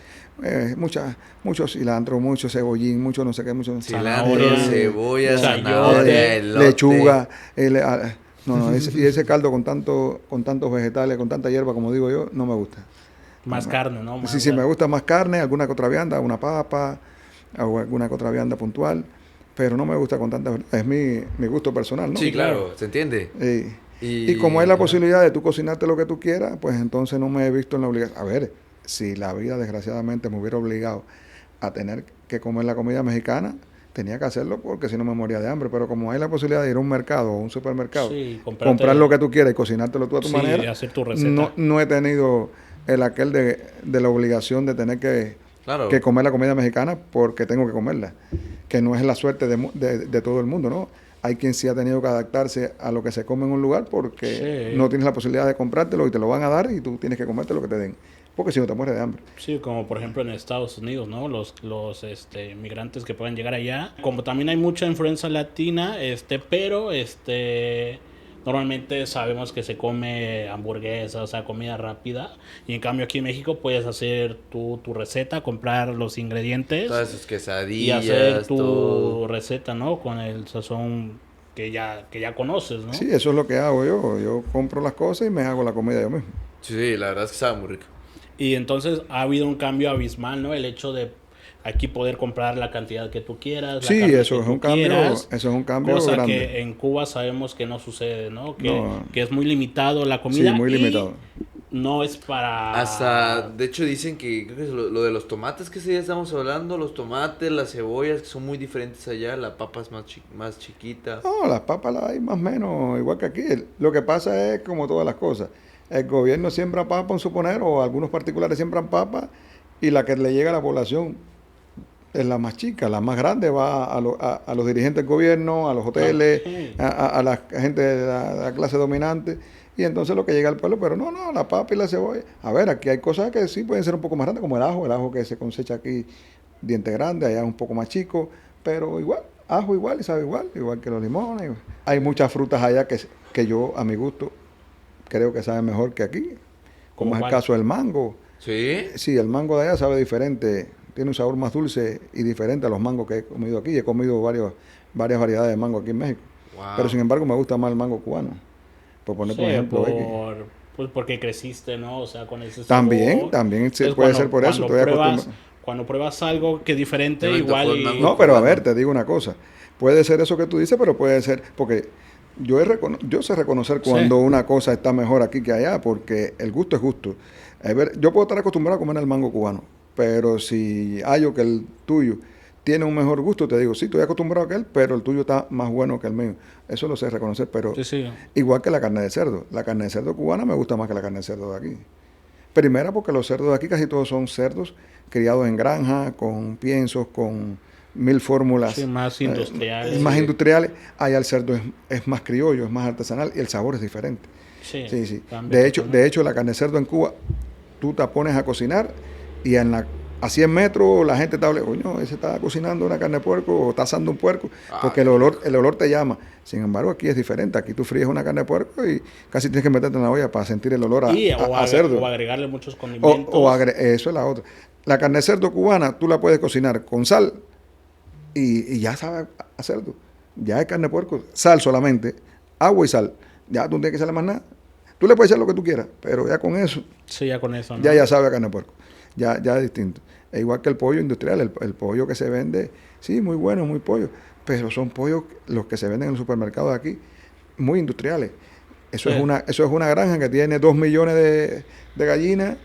mucho cilantro, mucho cebollín, mucho no sé qué, mucho cilantro, cebolla, zanahoria, elote, lechuga, y ese caldo con tantos vegetales, con tanta hierba, como digo yo, no me gusta. Más carne, ¿no? Sí, me gusta más carne, alguna que otra vianda, una papa, o alguna que otra vianda puntual, pero no me gusta con tanta... Es mi gusto personal, ¿no? Sí, claro, se entiende. Y como hay la posibilidad de tú cocinarte lo que tú quieras, pues entonces no me he visto en la obligación. A ver, si la vida desgraciadamente me hubiera obligado a tener que comer la comida mexicana, tenía que hacerlo porque si no me moría de hambre. Pero como hay la posibilidad de ir a un mercado o un supermercado, comprar lo que tú quieras y cocinártelo tú a tu manera, y hacer tu receta. No he tenido aquel de la obligación de tener que comer la comida mexicana porque tengo que comerla, que no es la suerte de todo el mundo, ¿no? Hay quien sí ha tenido que adaptarse a lo que se come en un lugar porque no tienes la posibilidad de comprártelo y te lo van a dar y tú tienes que comerte lo que te den, porque si no te mueres de hambre. Sí, como por ejemplo en Estados Unidos, ¿no? Los migrantes que pueden llegar allá. Como también hay mucha influencia latina, pero normalmente sabemos que se come hamburguesa, o sea, comida rápida. Y en cambio aquí en México puedes hacer tu receta, comprar los ingredientes Todas esas y hacer quesadillas, tu todo. receta, ¿no? Con el sazón que ya conoces, ¿no? Sí, eso es lo que hago yo. Yo compro las cosas y me hago la comida yo mismo. Sí, sí, la verdad es que sabe muy rico. Y entonces ha habido un cambio abismal, ¿no? El hecho de aquí poder comprar la cantidad que tú quieras, la Sí, carne eso que es un tú cambio, quieras, eso es un cambio cosa grande. que en Cuba sabemos que no sucede, ¿no? No, Que es muy limitado la sí, comida muy y limitado. no es Hasta, para... de hecho dicen que, creo que es lo de los tomates que ese día estamos hablando, los tomates, las cebollas, que son muy diferentes allá, la papa es más chiquita. No, las papas las hay más o menos igual que aquí. Lo que pasa es como todas las cosas. El gobierno siembra papa, un suponer, o algunos particulares siembran papa y la que le llega a la población es la más chica. La más grande va a los dirigentes del gobierno, a los hoteles, Ok. a la gente de la clase dominante. Y entonces lo que llega al pueblo, pero no, la papa y la cebolla. A ver, aquí hay cosas que sí pueden ser un poco más grandes, como el ajo que se cosecha aquí, diente grande, allá es un poco más chico, pero igual, ajo igual y sabe igual que los limones. Hay muchas frutas allá que yo, a mi gusto, creo que saben mejor que aquí, ¿Cómo como es el cuál? caso del mango. ¿Sí? Sí, el mango de allá sabe diferente, tiene un sabor más dulce y diferente a los mangos que he comido aquí. He comido varias variedades de mango aquí en México, pero Wow. sin embargo me gusta más el mango cubano, por ponerte un Sí, ejemplo X. pues porque creciste, ¿no? O sea, con ese También, sabor. también Entonces, puede ser por eso, estoy acostumbrado. cuando pruebas algo que es Ya diferente, me igual antojó el mango No, y... pero a ver, cubano. te digo una cosa. Puede ser eso que tú dices, pero puede ser, porque yo sé reconocer Sí, cuando una cosa está mejor aquí que allá, porque el gusto es gusto. A ver, yo puedo estar acostumbrado a comer el mango cubano, pero si hallo que el tuyo tiene un mejor gusto, te digo, sí, estoy acostumbrado a aquel, pero el tuyo está más bueno que el mío. Eso lo sé reconocer, pero sí, sí. igual que la carne de cerdo. La carne de cerdo cubana me gusta más que la carne de cerdo de aquí. Primera porque los cerdos de aquí casi todos son cerdos criados en granja, con piensos, con mil Sí, fórmulas más industriales. más Sí. industriales. Allá el cerdo es más criollo, es más artesanal y el sabor es diferente. Sí, Sí, sí. cambia De totalmente. hecho, la carne de cerdo en Cuba, tú te pones a cocinar y a 100 metros la gente está hablando, coño, ese está cocinando una carne de puerco o está asando un puerco, Ah, porque qué rico. el olor te llama. Sin embargo, aquí es diferente. Aquí tú fríes una carne de puerco y casi tienes que meterte en la olla para sentir el olor a O cerdo. agregarle muchos condimentos. Eso es la otra. La carne de cerdo cubana tú la puedes cocinar con sal y ya sabe a cerdo. Ya es carne de puerco, sal solamente, agua y sal. Ya tú no tienes que echarle más nada. Tú le puedes echar lo que tú quieras, pero ya con eso, Sí, ya con eso, ya ¿no? sabe a carne de puerco. Ya es distinto. Es igual que el pollo industrial, el pollo que se vende, sí, muy bueno, muy pollo, pero son pollos los que se venden en el supermercado de aquí, muy industriales. Sí. Eso es una granja que tiene 2 millones de gallinas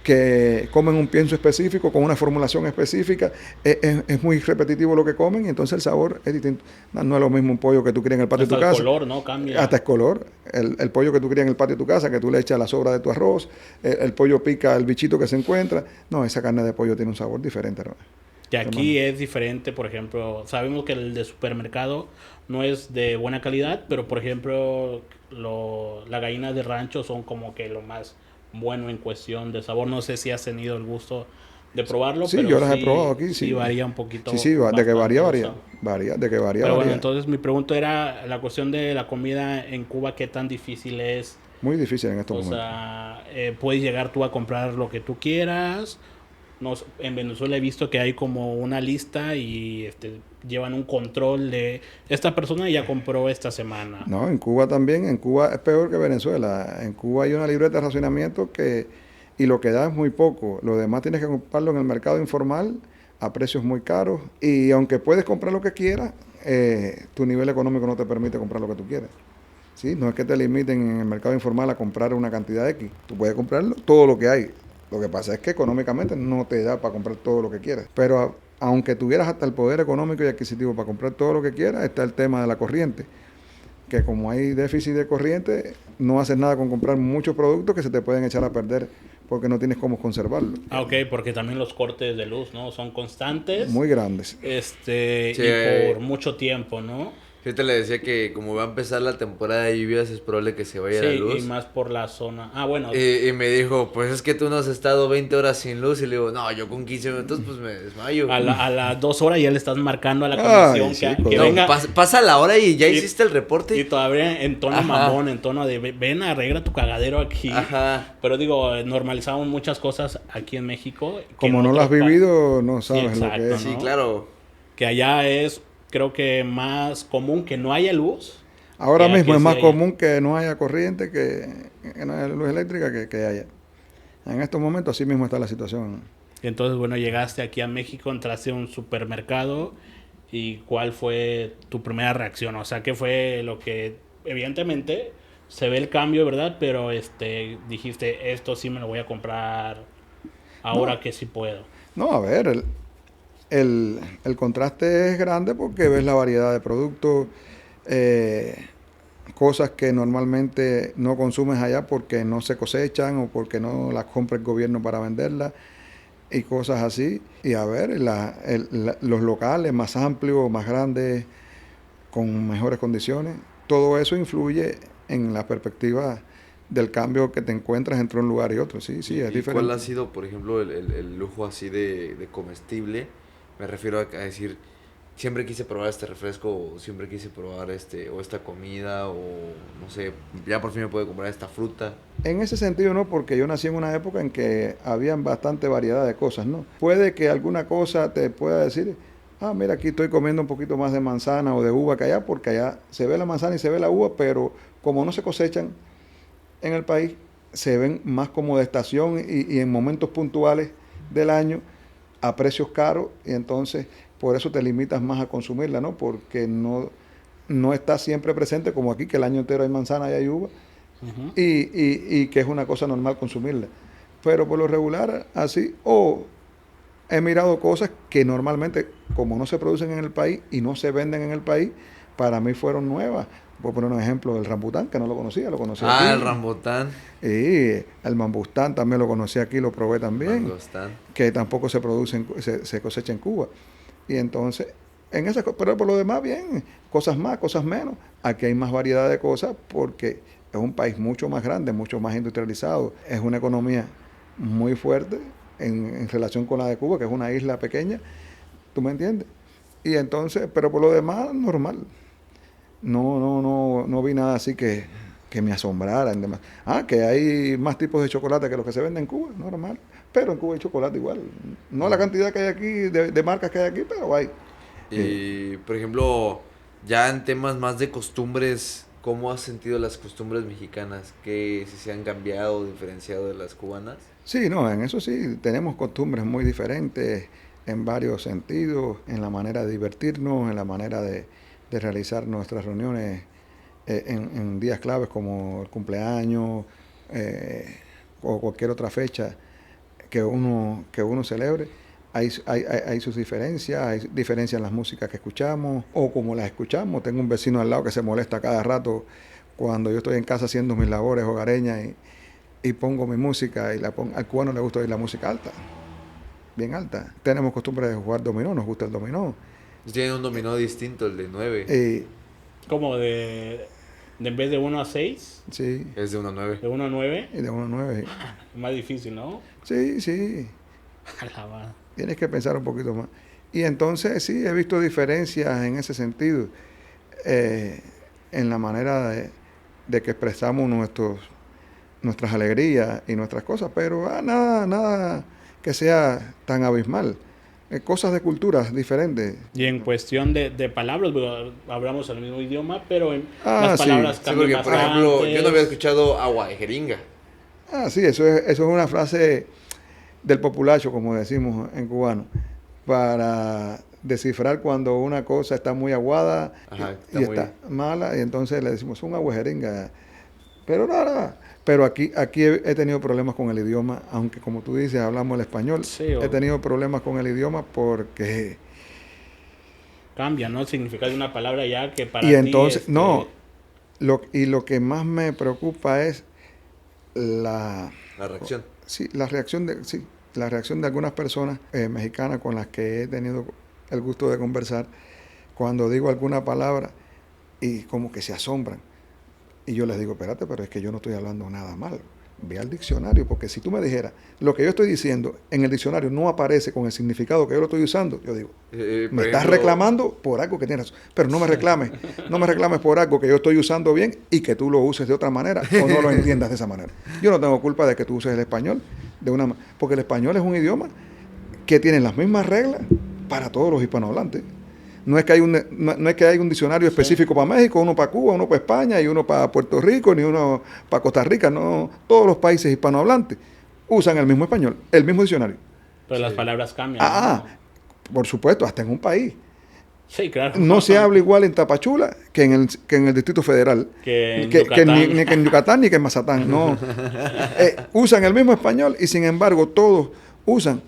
que comen un pienso específico con una formulación específica. Es muy repetitivo lo que comen y entonces el sabor es distinto. No es lo mismo un pollo que tú crías en el patio Hasta de tu el casa. color, ¿no? Cambia. Hasta el color. El pollo que tú crías en el patio de tu casa, que tú le echas la sobra de tu arroz, el pollo pica el bichito que se encuentra. No, esa carne de pollo tiene un sabor diferente, Que hermano. aquí es diferente, por ejemplo, sabemos que el de supermercado no es de buena calidad, pero por ejemplo, las gallinas de rancho son como que lo más bueno en cuestión de sabor. No sé si has tenido el gusto de probarlo, Sí, pero yo las he probado aquí, sí sí. varía un Sí, poquito sí, de que varía, bastante varía. eso. De que varía, Pero bueno, varía. entonces mi pregunta era la cuestión de la comida en Cuba, ¿qué tan difícil es? Muy difícil en estos O momentos. sea, puedes llegar tú a comprar lo que tú quieras. En Venezuela he visto que hay como una lista y llevan un control de esta persona ya compró esta semana. No, en Cuba también, en Cuba es peor que Venezuela. En Cuba hay una libreta de racionamiento y lo que da es muy poco. Lo demás tienes que comprarlo en el mercado informal a precios muy caros. Y aunque puedes comprar lo que quieras, tu nivel económico no te permite comprar lo que tú quieras. ¿Sí? No es que te limiten en el mercado informal a comprar una cantidad X. Tú puedes comprarlo todo lo que hay. Lo que pasa es que económicamente no te da para comprar todo lo que quieras. Pero aunque tuvieras hasta el poder económico y adquisitivo para comprar todo lo que quieras, está el tema de la corriente. Que como hay déficit de corriente, no haces nada con comprar muchos productos que se te pueden echar a perder porque no tienes cómo conservarlo. Ah, ok, porque también los cortes de luz, ¿no? Son constantes, Muy grandes. Sí, y por mucho tiempo, ¿no? Yo te le decía que como va a empezar la temporada de lluvias es probable que se vaya la Sí, luz. y más por la zona. Ah, bueno. Y me dijo, pues es que tú no has estado 20 horas sin luz. Y le digo, no, yo con 15 minutos pues me desmayo. A las 2 horas ya le estás marcando a la Ay, comisión sí, que correcto. venga. Pasa la hora y ya Y- hiciste el reporte. Y todavía en tono Ajá. mamón, en tono de ven, arregla tu cagadero aquí. Ajá. Pero digo, normalizamos muchas cosas aquí en México. que Como en no lo has otros vivido, no Sí, sabes lo que exacto, es. Sí, ¿no? claro. Que allá es, creo que más común que no haya luz. Ahora que mismo que es sí más haya. común que no haya corriente, que no haya luz eléctrica, que haya. En estos momentos así mismo está la situación. Entonces, bueno, llegaste aquí a México, entraste a un supermercado. ¿Y cuál fue tu primera reacción? O sea, ¿qué fue lo que, evidentemente, se ve el cambio, ¿verdad? Pero dijiste, esto sí me lo voy a comprar ahora No, que sí puedo. no, a ver, el contraste es grande porque ves la variedad de productos, eh, cosas que normalmente no consumes allá porque no se cosechan o porque no las compra el gobierno para venderlas y cosas así. Y a ver, los locales más amplios, más grandes, con mejores condiciones, todo eso influye en la perspectiva del cambio que te encuentras entre un lugar y otro. Sí, sí, es ¿Y cuál diferente. ha sido, por ejemplo, el lujo así de comestible? Me refiero a decir, siempre quise probar este refresco, o siempre quise probar o esta comida, o no sé, ya por fin me puedo comprar esta fruta. En ese sentido no, porque yo nací en una época en que habían bastante variedad de cosas, ¿no? Puede que alguna cosa te pueda decir, ah, mira, aquí estoy comiendo un poquito más de manzana o de uva que allá, porque allá se ve la manzana y se ve la uva, pero como no se cosechan en el país, se ven más como de estación y en momentos puntuales del año a precios caros, y entonces por eso te limitas más a consumirla, ¿no? Porque no está siempre presente como aquí, que el año entero hay manzana y hay uva, Ujú. y que es una cosa normal consumirla. Pero por lo regular, así, o he mirado cosas que normalmente, como no se producen en el país y no se venden en el país, para mí fueron nuevas. Por poner un ejemplo, el rambután, que no lo conocía Ah, el aquí. rambután, Y el mambustán también lo conocí aquí, lo probé también, mangostán. que tampoco se produce, se cosecha en Cuba. Y entonces, pero por lo demás, bien, cosas más, cosas menos. Aquí hay más variedad de cosas porque es un país mucho más grande, mucho más industrializado. Es una economía muy fuerte en relación con la de Cuba, que es una isla pequeña, ¿tú me entiendes? Y entonces, pero por lo demás, normal. No vi nada así que me asombrara. Que hay más tipos de chocolate que los que se venden en Cuba, normal. Pero en Cuba hay chocolate igual. No la cantidad que hay aquí, de marcas que hay aquí, pero hay. Y, por ejemplo, ya en temas más de costumbres, ¿cómo has sentido las costumbres mexicanas? ¿Que si se han cambiado o diferenciado de las cubanas? Sí, no, en eso sí, tenemos costumbres muy diferentes en varios sentidos, en la manera de divertirnos, en la manera de realizar nuestras reuniones en días claves como el cumpleaños o cualquier otra fecha que uno celebre. Hay sus diferencias, hay diferencias en las músicas que escuchamos o como las escuchamos. Tengo un vecino al lado que se molesta cada rato cuando yo estoy en casa haciendo mis labores hogareñas y pongo mi música y al cubano le gusta oír la música alta, bien alta. Tenemos costumbre de jugar dominó, nos gusta el dominó. Tienen un dominó distinto, el de 9. Y Como de en vez de 1 a 6, sí, Es de 1 a 9. de 1 a 9, y de 1 a 9. más difícil, ¿no? Sí, sí, A la va- tienes que pensar un poquito más. Y entonces sí, he visto diferencias en ese sentido, eh, en la manera de que expresamos nuestras alegrías y nuestras cosas, pero nada que sea tan abismal. Cosas de culturas diferentes. Y en cuestión de palabras, bueno, hablamos el mismo idioma, pero Ah, las sí. palabras Sí, cambian porque, por ejemplo, yo no había bastante. escuchado agua de jeringa. Ah, sí, eso es una frase del populacho, como decimos en cubano, para descifrar cuando una cosa está muy aguada Ajá, y está mala, y entonces le decimos un aguajeringa. Pero nada, pero aquí he tenido problemas con el idioma, aunque como tú dices, hablamos el español, Sí, he tenido problemas con el idioma porque... cambia, ¿no? El significado de una palabra ya que Y para ti, entonces, no, lo que más me preocupa es la, La reacción. sí, la reacción de algunas personas mexicanas con las que he tenido el gusto de conversar cuando digo alguna palabra y como que se asombran. Y yo les digo, espérate, pero es que yo no estoy hablando nada mal. Ve al diccionario, porque si tú me dijeras, lo que yo estoy diciendo en el diccionario no aparece con el significado que yo lo estoy usando, yo digo, me estás reclamando por algo que tienes, pero no me reclames por algo que yo estoy usando bien y que tú lo uses de otra manera o no lo entiendas de esa manera. Yo no tengo culpa de que tú uses el español porque el español es un idioma que tiene las mismas reglas para todos los hispanohablantes. No es que hay un diccionario específico para México, uno para Cuba, uno para España y uno para Puerto Rico, ni uno para Costa Rica. No, todos los países hispanohablantes usan el mismo español, el mismo diccionario. Pero las palabras cambian. ¿No? Por supuesto, hasta en un país. Sí, claro. No se habla igual en Tapachula que en el Distrito Federal. Que ni en Yucatán ni que en Mazatán. No. Usan el mismo español y sin embargo todos usan.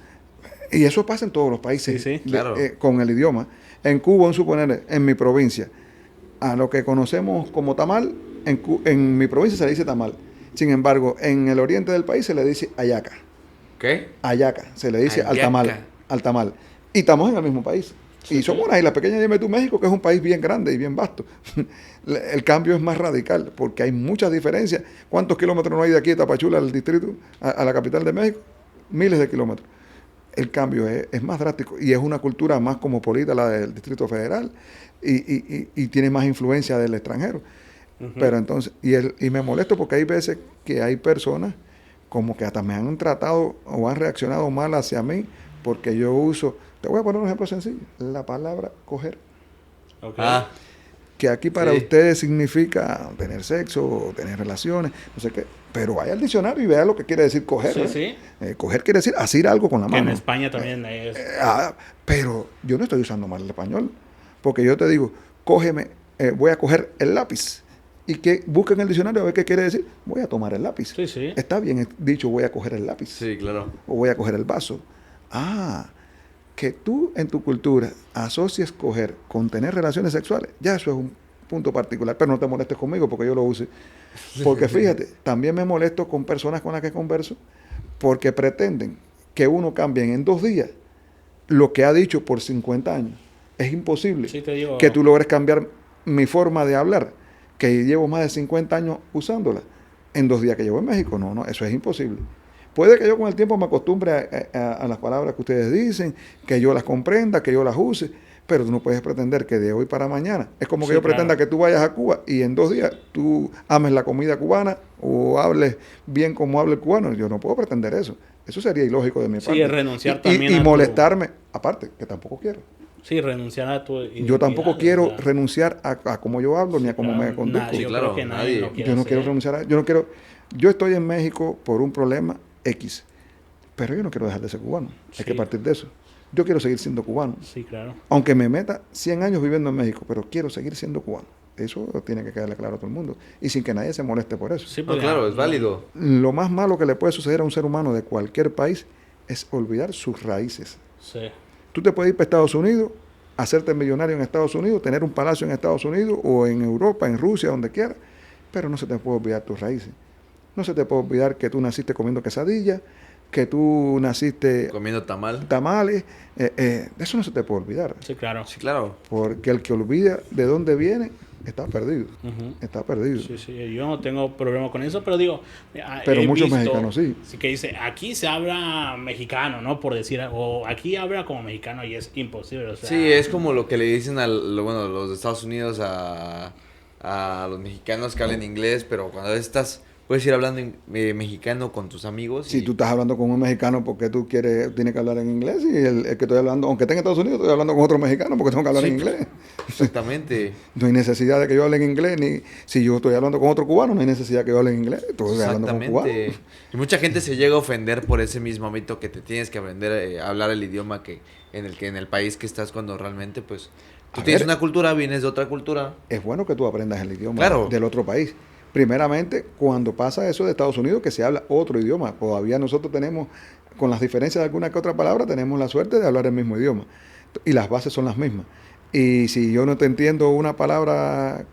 Y eso pasa en todos los países claro. Con el idioma. En Cuba, en mi provincia, a lo que conocemos como tamal, en mi provincia se le dice tamal. Sin embargo, en el oriente del país se le dice hallaca. ¿Qué? Hallaca, se le dice al tamal. Y estamos en el mismo país. Sí, y somos una isla pequeña, dime tú, México, que es un país bien grande y bien vasto. El cambio es más radical, porque hay muchas diferencias. ¿Cuántos kilómetros no hay de aquí de Tapachula al distrito, a la capital de México? Miles de kilómetros. El cambio es más drástico y es una cultura más cosmopolita la del Distrito Federal y tiene más influencia del extranjero. Uh-huh. Pero entonces, y me molesto porque hay veces que hay personas como que hasta me han tratado o han reaccionado mal hacia mí porque yo uso, te voy a poner un ejemplo sencillo, la palabra coger. Okay. Que aquí para ustedes significa tener sexo o tener relaciones, no sé qué. Pero vaya al diccionario y vea lo que quiere decir coger. Sí. Coger quiere decir asir algo con la mano. En España también es. Pero yo no estoy usando mal el español. Porque yo te digo, cógeme, voy a coger el lápiz. Y que busca en el diccionario a ver qué quiere decir. Voy a tomar el lápiz. Sí. Está bien dicho, voy a coger el lápiz. Sí, claro. O voy a coger el vaso. Que tú en tu cultura asocies coger con tener relaciones sexuales, ya eso es un punto particular. Pero no te molestes conmigo porque yo lo use. Porque fíjate, también me molesto con personas con las que converso porque pretenden que uno cambie en 2 días lo que ha dicho por 50 años. Es imposible que tú logres cambiar mi forma de hablar, que llevo más de 50 años usándola, en 2 días que llevo en México. No, eso es imposible. Puede que yo con el tiempo me acostumbre a las palabras que ustedes dicen, que yo las comprenda, que yo las use, pero tú no puedes pretender que de hoy para mañana, es como que yo pretenda que tú vayas a Cuba y en 2 días tú ames la comida cubana o hables bien como habla el cubano. Yo no puedo pretender eso. Eso sería ilógico de mi parte. Sí, renunciar también y molestarme, aparte, que tampoco quiero. Sí, renunciar a tu identidad. Yo tampoco quiero renunciar a cómo yo hablo ni a cómo me conduzco. Yo creo que nadie. Yo no quiero renunciar yo estoy en México por un problema X, pero yo no quiero dejar de ser cubano. Hay que partir de eso. Yo quiero seguir siendo cubano. Sí, claro. Aunque me meta 100 años viviendo en México, pero quiero seguir siendo cubano. Eso tiene que quedarle claro a todo el mundo. Y sin que nadie se moleste por eso. Sí, claro, es válido. Lo más malo que le puede suceder a un ser humano de cualquier país es olvidar sus raíces. Sí. Tú te puedes ir para Estados Unidos, hacerte millonario en Estados Unidos, tener un palacio en Estados Unidos o en Europa, en Rusia, donde quieras, pero no se te puede olvidar tus raíces. No se te puede olvidar que tú naciste comiendo quesadilla, que tú naciste comiendo tamales, eso no se te puede olvidar. Sí, claro. Sí, claro. Porque el que olvida de dónde viene, está perdido. Uh-huh. Está perdido. Sí, yo no tengo problema con eso, pero digo... Pero muchos mexicanos sí. Que dice, aquí se habla mexicano, ¿no? Por decir, o aquí habla como mexicano y es imposible, o sea... Sí, es como lo que le dicen los de Estados Unidos a los mexicanos que hablan inglés, pero cuando estás... Puedes ir hablando mexicano con tus amigos. Si tú estás hablando con un mexicano, ¿por qué tú tienes que hablar en inglés? Y el que estoy hablando, aunque esté en Estados Unidos, estoy hablando con otro mexicano porque tengo que hablar en inglés. Exactamente. No hay necesidad de que yo hable en inglés, ni si yo estoy hablando con otro cubano, no hay necesidad que yo hable en inglés. Estoy hablando con cubano. Y mucha gente se llega a ofender por ese mismo ámbito que te tienes que aprender a hablar el idioma en el país que estás cuando realmente, pues, tú tienes una cultura, vienes de otra cultura. Es bueno que tú aprendas el idioma del otro país. Primeramente, cuando pasa eso de Estados Unidos, que se habla otro idioma. Todavía nosotros tenemos, con las diferencias de alguna que otra palabra, tenemos la suerte de hablar el mismo idioma. Y las bases son las mismas. Y si yo no te entiendo una palabra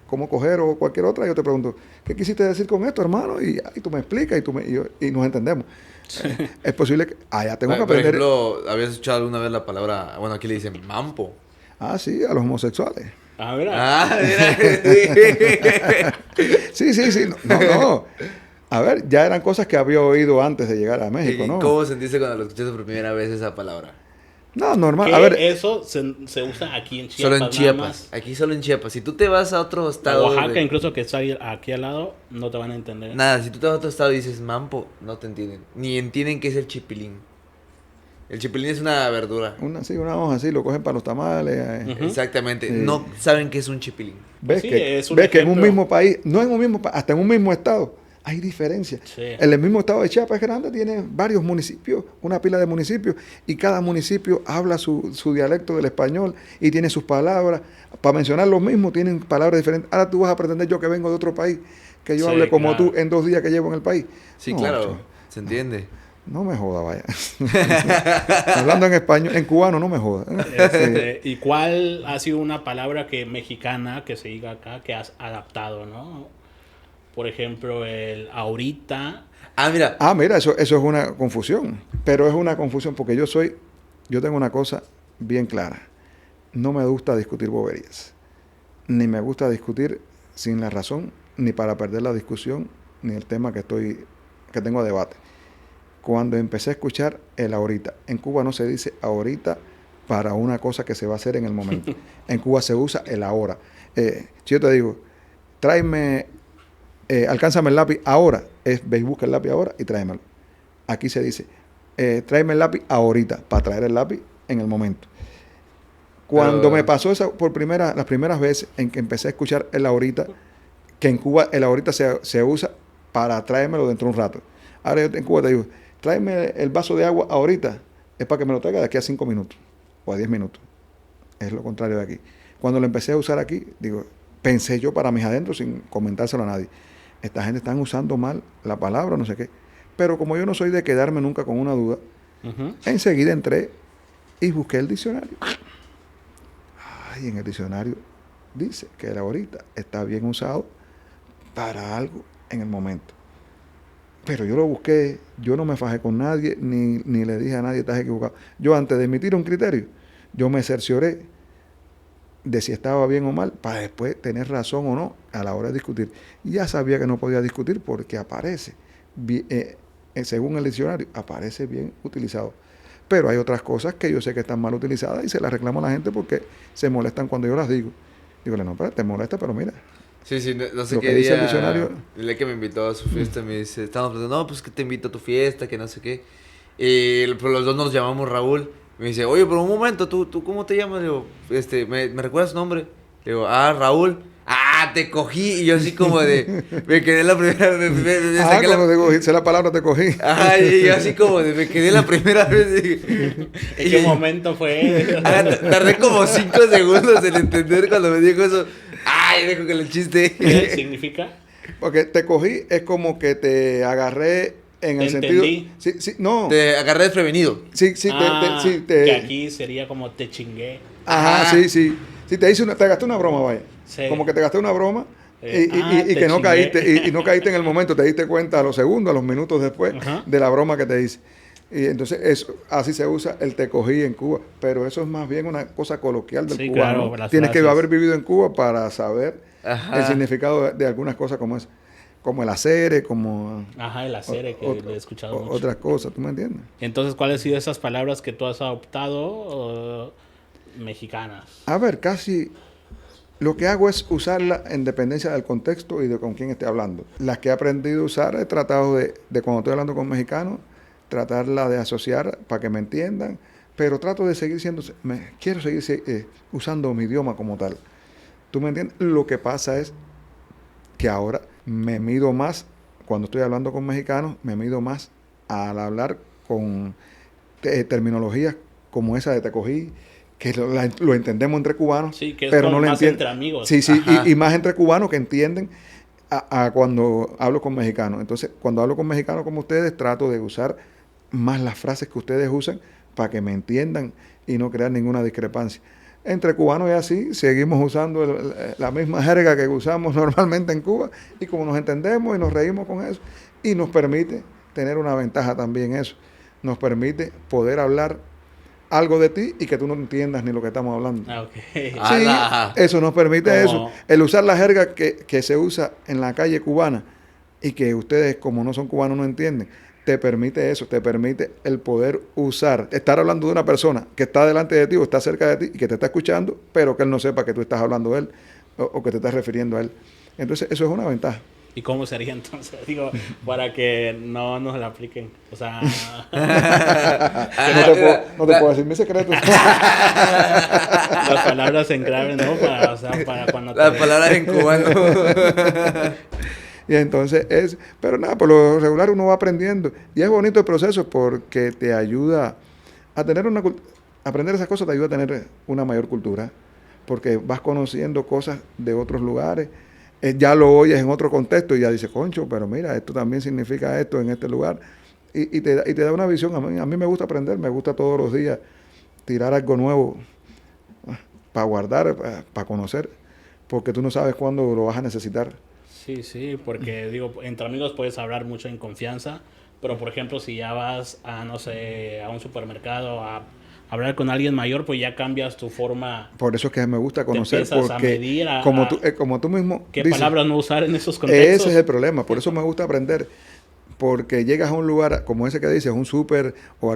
como coger o cualquier otra, yo te pregunto, ¿qué quisiste decir con esto, hermano? Y tú me explicas y nos entendemos. Sí. Es posible que... ya tengo que aprender... Por ejemplo, ¿habías escuchado alguna vez la palabra... Bueno, aquí le dicen mampo? Sí, a los homosexuales. Ah, mira. Ah, mira. Sí, sí, sí. No, no. A ver, ya eran cosas que había oído antes de llegar a México, ¿Y ¿no? cómo sentiste cuando lo escuchaste por primera vez esa palabra? No, normal. A ver, Que eso se usa aquí en Solo en Chiapas nada Chiapas. más. Aquí solo en Chiapas. Si tú te vas a otro A estado Oaxaca, incluso que está aquí al lado, no te van a entender. Nada, si tú te vas a otro estado y dices mampo, no te entienden. Ni entienden qué es el chipilín. El chipilín es una verdura. una hoja así, lo cogen para los tamales. Ujú. Exactamente. Sí. No saben qué es un chipilín. ¿Ves, Sí, que, es un ves que en un ejemplo. mismo país, no en un mismo país, hasta en un mismo estado, hay diferencias. Sí. El mismo estado de Chiapas es grande, tiene varios municipios, una pila de municipios, y cada municipio habla su dialecto del español y tiene sus palabras. Para mencionar lo mismo, tienen palabras diferentes. Ahora tú vas a pretender yo que vengo de otro país, que yo Sí, hable como claro. tú en 2 días que llevo en el país. Sí, No, claro. chico, Se entiende. no me joda, vaya. Hablando en español, en cubano, no me joda. ¿Y cuál ha sido una palabra mexicana que se diga acá que has adaptado, ¿no? Por ejemplo, el ahorita. Ah, mira. Ah, mira, eso es una confusión. Pero es una confusión porque yo tengo una cosa bien clara. No me gusta discutir boberías. Ni me gusta discutir sin la razón, ni para perder la discusión, ni el tema que tengo a debate. Cuando empecé a escuchar el ahorita, en Cuba no se dice ahorita para una cosa que se va a hacer en el momento. En Cuba se usa el ahora. Si yo te digo, tráeme, alcánzame el lápiz ahora, ve y busca el lápiz ahora y tráemelo. Aquí se dice, tráeme el lápiz ahorita, para traer el lápiz en el momento. Cuando Pero- me pasó eso las primeras veces en que empecé a escuchar el ahorita, que en Cuba el ahorita se usa para tráemelo dentro de un rato. Ahora yo en Cuba te digo, tráeme el vaso de agua ahorita, es para que me lo traiga de aquí a 5 minutos o a 10 minutos. Es lo contrario de aquí. Cuando lo empecé a usar aquí, pensé yo para mis adentros sin comentárselo a nadie. Esta gente está usando mal la palabra, no sé qué. Pero como yo no soy de quedarme nunca con una duda, Ujú. enseguida entré y busqué el diccionario. Ay, en el diccionario dice que el ahorita está bien usado para algo en el momento. Pero yo lo busqué, yo no me fajé con nadie, ni le dije a nadie, estás equivocado. Yo antes de emitir un criterio, yo me cercioré de si estaba bien o mal, para después tener razón o no a la hora de discutir. Ya sabía que no podía discutir porque aparece, según el diccionario, aparece bien utilizado. Pero hay otras cosas que yo sé que están mal utilizadas y se las reclamo a la gente porque se molestan cuando yo las digo. Digo, no, pero te molesta, pero mira. Sí, sí, no sé Lo qué que dice el día. diccionario. El día que me invitó a su fiesta me dice, estábamos platicando, no, pues que te invito a tu fiesta, que no sé qué. Y pues, los dos nos llamamos Raúl. Me dice, oye, pero un momento, ¿tú cómo te llamas? Le digo, ¿me recuerdas su nombre? Le digo, Raúl. Ah, te cogí. Y yo así como me quedé la primera vez. Me saqué Cuando te cogí, sé la palabra, te cogí. Ajá, y yo así como me quedé la primera vez. ¿En qué momento fue? Tardé como 5 segundos en entender cuando me dijo eso. Ay, dejo que el chiste. ¿Qué significa? Porque te cogí es como que te agarré en el Te sentido. entendí. Sí, sí, no. Te agarré desprevenido. Sí, sí, Que aquí sería como te chingué. Ajá, sí, sí. Sí, te gasté una broma, vaya. Sí. Como que te gasté una broma y te que no chingué. caíste, y no caíste en el momento, te diste cuenta a los segundos, a los minutos después Ajá. de la broma que te hice. Y entonces así se usa el te cogí en Cuba, pero eso es más bien una cosa coloquial del Sí, cubano. claro, las Tienes que frases. haber vivido en Cuba para saber Ajá. el significado de algunas cosas como eso, como el acere, como Ajá, el acere que lo he escuchado mucho. otras cosas, ¿tú me entiendes? Entonces, ¿cuáles han sido esas palabras que tú has adoptado mexicanas? A ver, casi lo que hago es usarla en dependencia del contexto y de con quién esté hablando. Las que he aprendido a usar, he tratado de cuando estoy hablando con mexicanos, tratarla de asociar para que me entiendan, pero trato de seguir quiero seguir usando mi idioma como tal. ¿Tú me entiendes? Lo que pasa es que ahora me mido más, cuando estoy hablando con mexicanos, me mido más al hablar con terminologías como esa de te cogí, que lo entendemos entre cubanos, Sí, que es pero como no lo más entienden. entre amigos. Sí, sí, Ajá. y más entre cubanos que entienden a cuando hablo con mexicanos. Entonces, cuando hablo con mexicanos como ustedes, trato de usar más las frases que ustedes usan para que me entiendan y no crear ninguna discrepancia. Entre cubanos y así, seguimos usando la misma jerga que usamos normalmente en Cuba y como nos entendemos y nos reímos con eso y nos permite tener una ventaja también eso. Nos permite poder hablar algo de ti y que tú no entiendas ni lo que estamos hablando. Ah, ok. Sí, eso nos permite Como- eso. El usar la jerga que se usa en la calle cubana y que ustedes, como no son cubanos, no entienden, te permite eso, te permite el poder usar, estar hablando de una persona que está delante de ti o está cerca de ti y que te está escuchando, pero que él no sepa que tú estás hablando de él o que te estás refiriendo a él. Entonces, eso es una ventaja. ¿Y cómo sería entonces? Digo, para que no nos la apliquen. O sea, No te puedo decir mis secretos. las palabras en clave, ¿no? O sea, para cuando Las palabras en cubano. Y entonces pero nada, por lo regular uno va aprendiendo. Y es bonito el proceso porque te ayuda a tener aprender esas cosas te ayuda a tener una mayor cultura. Porque vas conociendo cosas de otros lugares. Ya lo oyes en otro contexto y ya dices, concho, pero mira, esto también significa esto en este lugar. Y te da una visión. A mí me gusta aprender, me gusta todos los días tirar algo nuevo para guardar, para conocer. Porque tú no sabes cuándo lo vas a necesitar. sí, porque digo, entre amigos puedes hablar mucho en confianza, pero por ejemplo, si ya vas a, no sé, a un supermercado a hablar con alguien mayor, pues ya cambias tu forma. Por eso es que me gusta conocer, empiezas a porque medir como tú mismo qué dices, palabras no usar en esos contextos. ese es el problema, por eso me gusta aprender, porque llegas a un lugar como ese que dices, un súper o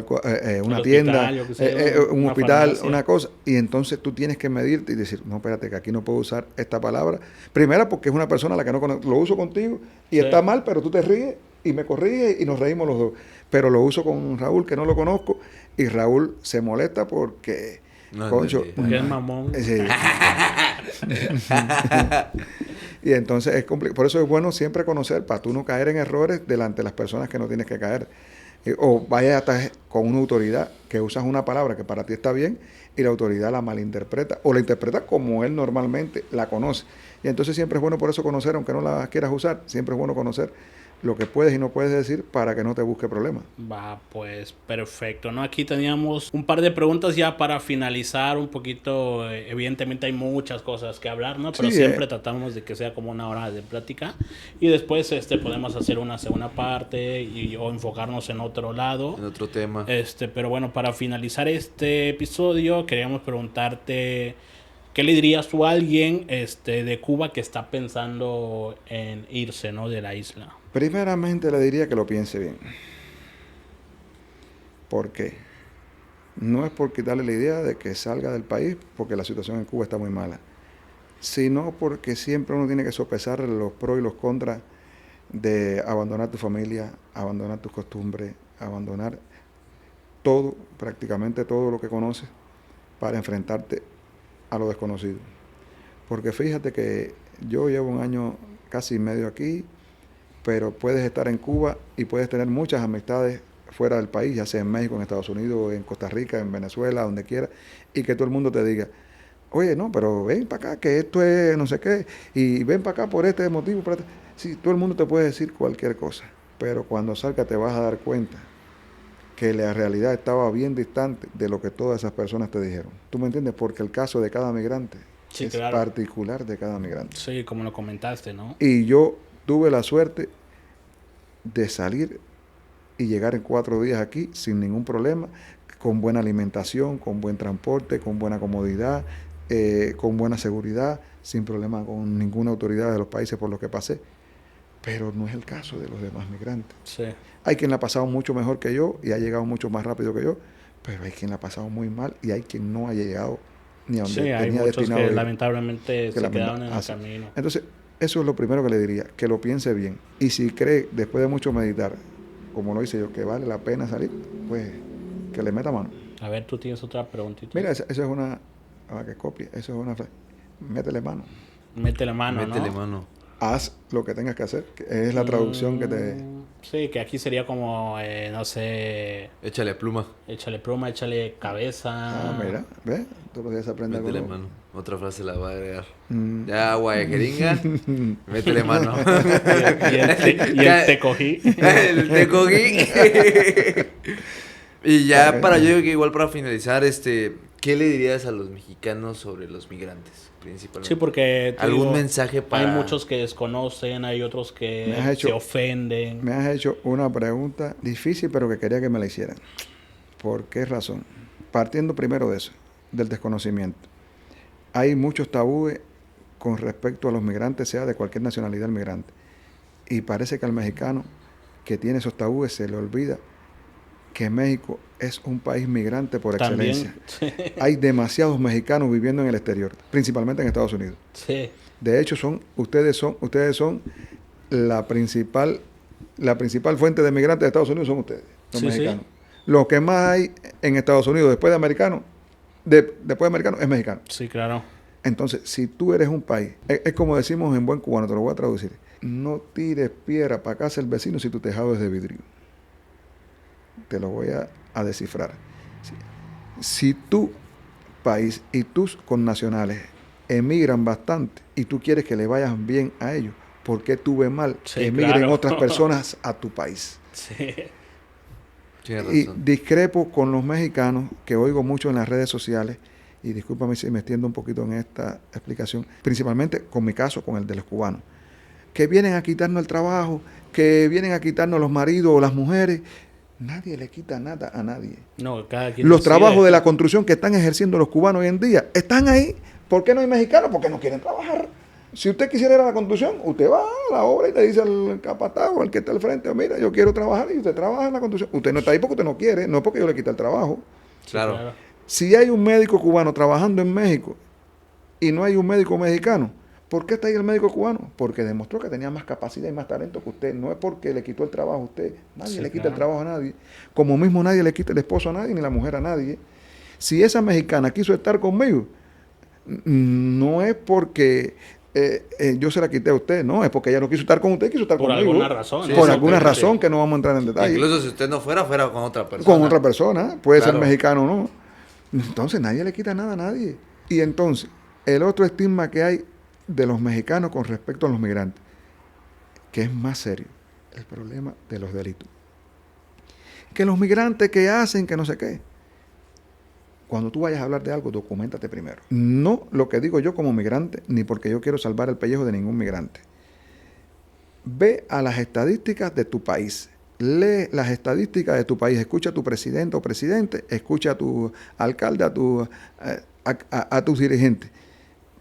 una El tienda, hospital, yo qué sé, un una hospital, farmacia. una cosa, y entonces tú tienes que medirte y decir, no, espérate, que aquí no puedo usar esta palabra. Primera, porque es una persona a la que no conozco, lo uso contigo y Sí. está mal, pero tú te ríes y me corriges y nos reímos los dos. Pero lo uso con Raúl, que no lo conozco, y Raúl se molesta porque, No, concho, Porque es mamón. sí. Y entonces es complicado. Por eso es bueno siempre conocer, para tú no caer en errores delante de las personas que no tienes que caer. O vayas hasta con una autoridad que usas una palabra que para ti está bien y la autoridad la malinterpreta o la interpreta como él normalmente la conoce. Y entonces siempre es bueno por eso conocer, aunque no la quieras usar, siempre es bueno conocer lo que puedes y no puedes decir para que no te busque problemas. Va, pues perfecto, ¿no? Aquí teníamos un par de preguntas ya para finalizar un poquito. Evidentemente hay muchas cosas que hablar, ¿no? Pero Sí, siempre tratamos de que sea como una hora de plática y después podemos hacer una segunda parte o enfocarnos en otro lado. En otro tema. Pero bueno, para finalizar este episodio queríamos preguntarte ¿qué le dirías tú a alguien de Cuba que está pensando en irse, ¿no? De la isla? Primeramente le diría que lo piense bien. ¿Por qué? No es por quitarle la idea de que salga del país, porque la situación en Cuba está muy mala, sino porque siempre uno tiene que sopesar los pros y los contras de abandonar tu familia, abandonar tus costumbres, abandonar todo, prácticamente todo lo que conoces, para enfrentarte a lo desconocido. Porque fíjate que yo llevo un año casi y medio aquí, pero puedes estar en Cuba y puedes tener muchas amistades fuera del país, ya sea en México, en Estados Unidos, en Costa Rica, en Venezuela, donde quiera, y que todo el mundo te diga, oye, no, pero ven para acá, que esto es no sé qué, y ven para acá por este motivo. Sí, todo el mundo te puede decir cualquier cosa, pero cuando salga te vas a dar cuenta que la realidad estaba bien distante de lo que todas esas personas te dijeron. ¿Tú me entiendes? Porque el caso de cada migrante Sí, es claro. particular de cada migrante. Sí, como lo comentaste, ¿no? Y yo tuve la suerte de salir y llegar en 4 días aquí sin ningún problema, con buena alimentación, con buen transporte, con buena comodidad, con buena seguridad, sin problema con ninguna autoridad de los países por los que pasé. Pero no es el caso de los demás migrantes. Sí. Hay quien la ha pasado mucho mejor que yo y ha llegado mucho más rápido que yo, pero hay quien la ha pasado muy mal y hay quien no ha llegado ni a donde Sí, hay tenía muchos destinado que ir. lamentablemente se quedaron en el Así. camino. Entonces, eso es lo primero que le diría, que lo piense bien. Y si cree, después de mucho meditar, como lo hice yo, que vale la pena salir, pues que le meta mano. A ver, tú tienes otra preguntita. Mira, eso es una, que copie, eso es una frase. Métele mano. Métele mano, Métele ¿no? mano. Haz lo que tengas que hacer, que es la traducción que te... Sí, que aquí sería como, no sé, Échale pluma. échale pluma, échale cabeza. mira, ¿ves? Todos los días se aprende algo Métele nuevo. mano. Otra frase la voy a agregar. Mm. Ya, guayajeringa. Métele mano. Y el te cogí. El te cogí. Y ya para, yo digo que igual para finalizar, ¿qué le dirías a los mexicanos sobre los migrantes, principalmente? Sí, porque te ¿Algún digo, mensaje para...? hay muchos que desconocen, hay otros que Me has hecho- se ofenden. Me has hecho una pregunta difícil, pero que quería que me la hicieran. ¿Por qué razón? partiendo primero de eso, del desconocimiento. Hay muchos tabúes con respecto a los migrantes, sea de cualquier nacionalidad el migrante. Y parece que al mexicano que tiene esos tabúes se le olvida que México es un país migrante por excelencia. También. Hay demasiados mexicanos viviendo en el exterior, principalmente en Estados Unidos. Sí. De hecho, ustedes son la principal fuente de migrantes de Estados Unidos son ustedes, los mexicanos. Sí. Lo que más hay en Estados Unidos después de americanos, es mexicano. Sí, claro. Entonces, si tú eres un país, es como decimos en buen cubano, te lo voy a traducir. No tires piedra para casa el vecino si tu tejado es de vidrio. Te lo voy a descifrar. Si tu país y tus connacionales emigran bastante y tú quieres que le vayan bien a ellos, ¿por qué tú ves mal que emigren otras personas a tu país? Sí. Y discrepo con los mexicanos, que oigo mucho en las redes sociales, y discúlpame si me extiendo un poquito en esta explicación, principalmente con mi caso, con el de los cubanos, que vienen a quitarnos el trabajo, que vienen a quitarnos los maridos o las mujeres. Nadie le quita nada a nadie. No, cada quien los trabajos de la construcción que están ejerciendo los cubanos hoy en día están ahí. ¿Por qué no hay mexicanos? Porque no quieren trabajar. Si usted quisiera ir a la construcción, usted va a la obra y le dice al capataz o al que está al frente, mira, yo quiero trabajar, y usted trabaja en la construcción. Usted no está ahí porque usted no quiere, no porque yo le quite el trabajo. Claro. Si hay un médico cubano trabajando en México y no hay un médico mexicano, ¿por qué está ahí el médico cubano? Porque demostró que tenía más capacidad y más talento que usted. No es porque le quitó el trabajo a usted. Nadie le quita el trabajo a nadie. Como mismo nadie le quita el esposo a nadie ni la mujer a nadie. Si esa mexicana quiso estar conmigo, no es porque yo se la quité a usted, no, es porque ella no quiso estar con usted, quiso estar conmigo. Por alguna razón. Sí, por alguna razón que no vamos a entrar en detalle. Incluso si usted no fuera con otra persona. Con otra persona, puede ser mexicano o no. Entonces nadie le quita nada a nadie. Y entonces, el otro estigma que hay de los mexicanos con respecto a los migrantes, que es más serio, el problema de los delitos. Que los migrantes que hacen, que no sé qué. Cuando tú vayas a hablar de algo, documéntate primero. No lo que digo yo como migrante, ni porque yo quiero salvar el pellejo de ningún migrante. Ve a las estadísticas de tu país. Lee las estadísticas de tu país. Escucha a tu presidente o presidente, escucha a tu alcalde, a tus dirigentes,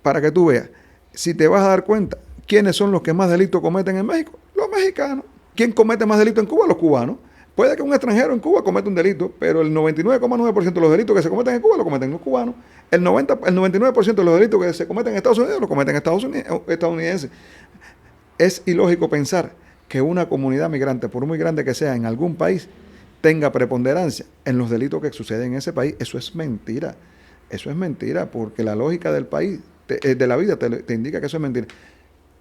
para que tú veas. Si te vas a dar cuenta, ¿quiénes son los que más delitos cometen en México? Los mexicanos. ¿Quién comete más delitos en Cuba? Los cubanos. Puede que un extranjero en Cuba cometa un delito, pero el 99,9% de los delitos que se cometen en Cuba lo cometen los cubanos. El 99% de los delitos que se cometen en Estados Unidos lo cometen estadounidenses. Es ilógico pensar que una comunidad migrante, por muy grande que sea en algún país, tenga preponderancia en los delitos que suceden en ese país. Eso es mentira. Eso es mentira, porque la lógica del país, de la vida, te indica que eso es mentira.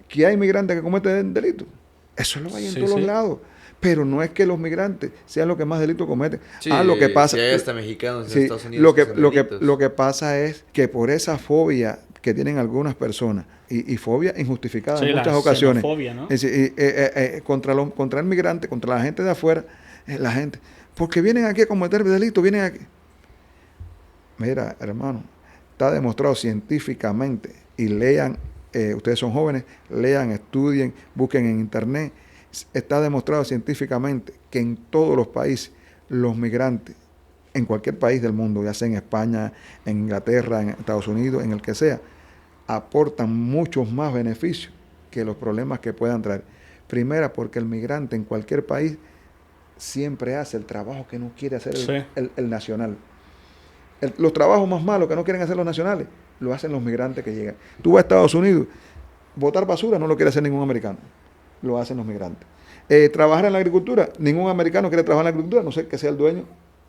¿Que hay migrantes que cometen delitos? Eso lo hay en todos los lados. Pero no es que los migrantes sean los que más delitos cometen. Sí, lo que pasa, si hay hasta mexicanos en Estados Unidos lo que pasa es que por esa fobia que tienen algunas personas, y fobia injustificada en muchas ocasiones, ¿no? contra el migrante, contra la gente de afuera, la gente, porque vienen aquí a cometer delitos, vienen aquí. Mira, hermano, está demostrado científicamente, y lean, ustedes son jóvenes, lean, estudien, busquen en internet. Está demostrado científicamente que en todos los países los migrantes, en cualquier país del mundo, ya sea en España, en Inglaterra, en Estados Unidos, en el que sea, aportan muchos más beneficios que los problemas que puedan traer. Primera, porque el migrante en cualquier país siempre hace el trabajo que no quiere hacer el nacional. Los trabajos más malos que no quieren hacer los nacionales, lo hacen los migrantes que llegan. Tú vas a Estados Unidos, botar basura no lo quiere hacer ningún americano. Lo hacen los migrantes. Trabajar en la agricultura, ningún americano quiere trabajar en la agricultura, no sé que sea el dueño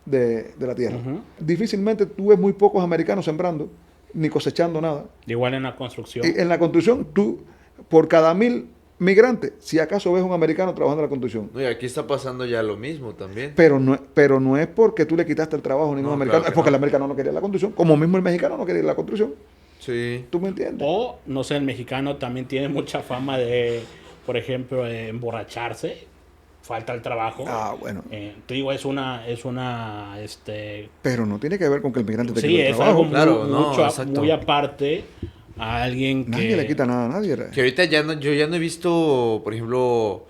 de la tierra. Difícilmente tú ves muy pocos americanos sembrando, ni cosechando nada. Igual en la construcción. Y en la construcción, tú, por cada 1,000 migrantes, si acaso ves un americano trabajando en la construcción. No, y aquí está pasando ya lo mismo también. Pero no es porque tú le quitaste el trabajo a ningún americano, claro es porque no. el americano no quería la construcción, como mismo el mexicano no quería la construcción. Sí. ¿Tú me entiendes? O, no sé, el mexicano también tiene mucha fama de, por ejemplo, de emborracharse, falta el trabajo. Bueno. Te digo, es una Pero no tiene que ver con que el migrante te sí, quite el es trabajo. algo muy aparte a alguien que... Nadie le quita nada a nadie. Que ahorita yo ya no he visto, por ejemplo,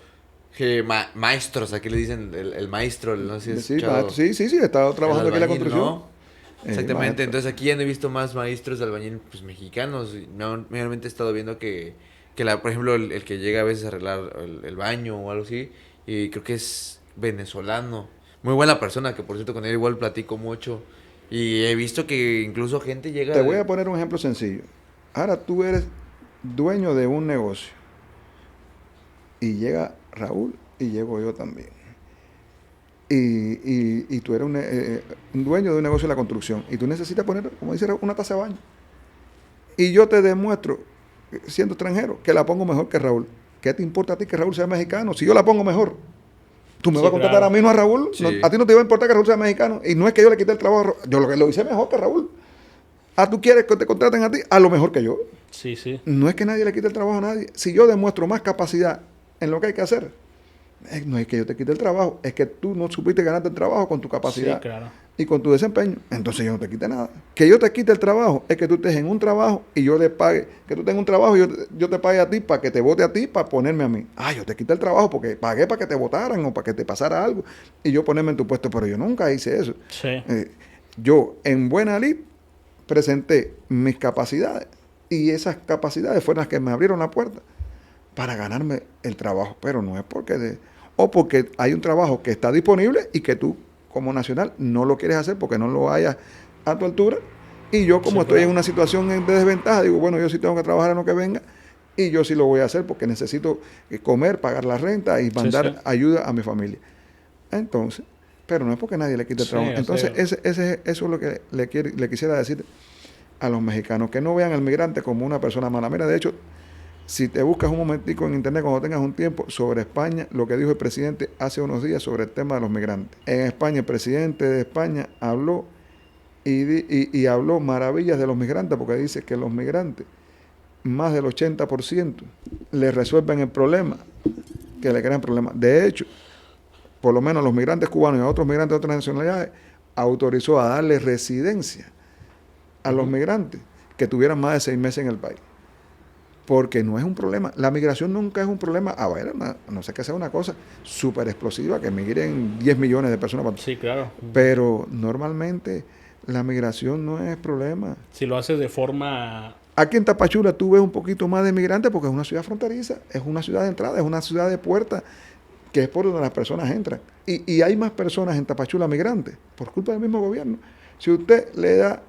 que maestros, aquí le dicen el maestro, no sé si has escuchado. Sí, he estado trabajando aquí en la construcción. ¿no? Exactamente, entonces aquí ya no he visto más maestros de albañil pues, mexicanos. Mayormente he estado viendo por ejemplo, el que llega a veces a arreglar el baño o algo así, y creo que es venezolano. Muy buena persona, que por cierto con él igual platico mucho. Y he visto que incluso gente llega... Te voy a poner un ejemplo sencillo. Ahora tú eres dueño de un negocio y llega Raúl y llego yo también. Y tú eres un dueño de un negocio de la construcción y tú necesitas poner, como dice Raúl, una taza de baño. Y yo te demuestro, siendo extranjero, que la pongo mejor que Raúl. ¿Qué te importa a ti que Raúl sea mexicano? Si yo la pongo mejor, tú me Sí, vas a contratar claro. a mí, no a Raúl. Sí. No, a ti no te va a importar que Raúl sea mexicano. Y no es que yo le quite el trabajo a Raúl. Yo lo hice mejor que Raúl. Ah, tú quieres que te contraten a ti, a lo mejor que yo. Sí, sí. No es que nadie le quite el trabajo a nadie. Si yo demuestro más capacidad en lo que hay que hacer, no es que yo te quite el trabajo, es que tú no supiste ganarte el trabajo con tu capacidad Sí, claro. y con tu desempeño. Entonces yo no te quite nada. Que yo te quite el trabajo es que tú estés en un trabajo y yo le pague. Que tú tengas un trabajo y yo te pague a ti para que te vote a ti, para ponerme a mí. Ah, yo te quité el trabajo porque pagué para que te votaran o para que te pasara algo y yo ponerme en tu puesto, pero yo nunca hice eso. Sí. Yo en buena lid presenté mis capacidades y esas capacidades fueron las que me abrieron la puerta para ganarme el trabajo, pero no es porque hay un trabajo que está disponible y que tú como nacional no lo quieres hacer porque no lo hayas a tu altura y yo como Sí, estoy claro. en una situación de desventaja, digo, bueno, yo sí tengo que trabajar en lo que venga y yo sí lo voy a hacer porque necesito comer, pagar la renta y mandar sí. ayuda a mi familia. Entonces, pero no es porque nadie le quite el Sí, trabajo. o Entonces, sea, eso es lo que le quisiera decir a los mexicanos, que no vean al migrante como una persona mala. Mira, de hecho, si te buscas un momentico en internet cuando tengas un tiempo sobre España, lo que dijo el presidente hace unos días sobre el tema de los migrantes. En España, el presidente de España habló y habló maravillas de los migrantes porque dice que los migrantes, más del 80%, le resuelven el problema, que le crean problemas. De hecho, por lo menos los migrantes cubanos y a otros migrantes de otras nacionalidades, autorizó a darle residencia a los migrantes que tuvieran más de 6 meses en el país. Porque no es un problema. La migración nunca es un problema. A ver, no sé que sea una cosa súper explosiva, que migren 10 millones de personas. sí, claro. Pero normalmente la migración no es problema. Si lo haces de forma... Aquí en Tapachula tú ves un poquito más de migrantes porque es una ciudad fronteriza, es una ciudad de entrada, es una ciudad de puerta, que es por donde las personas entran. Y hay más personas en Tapachula migrantes, por culpa del mismo gobierno. Si usted le da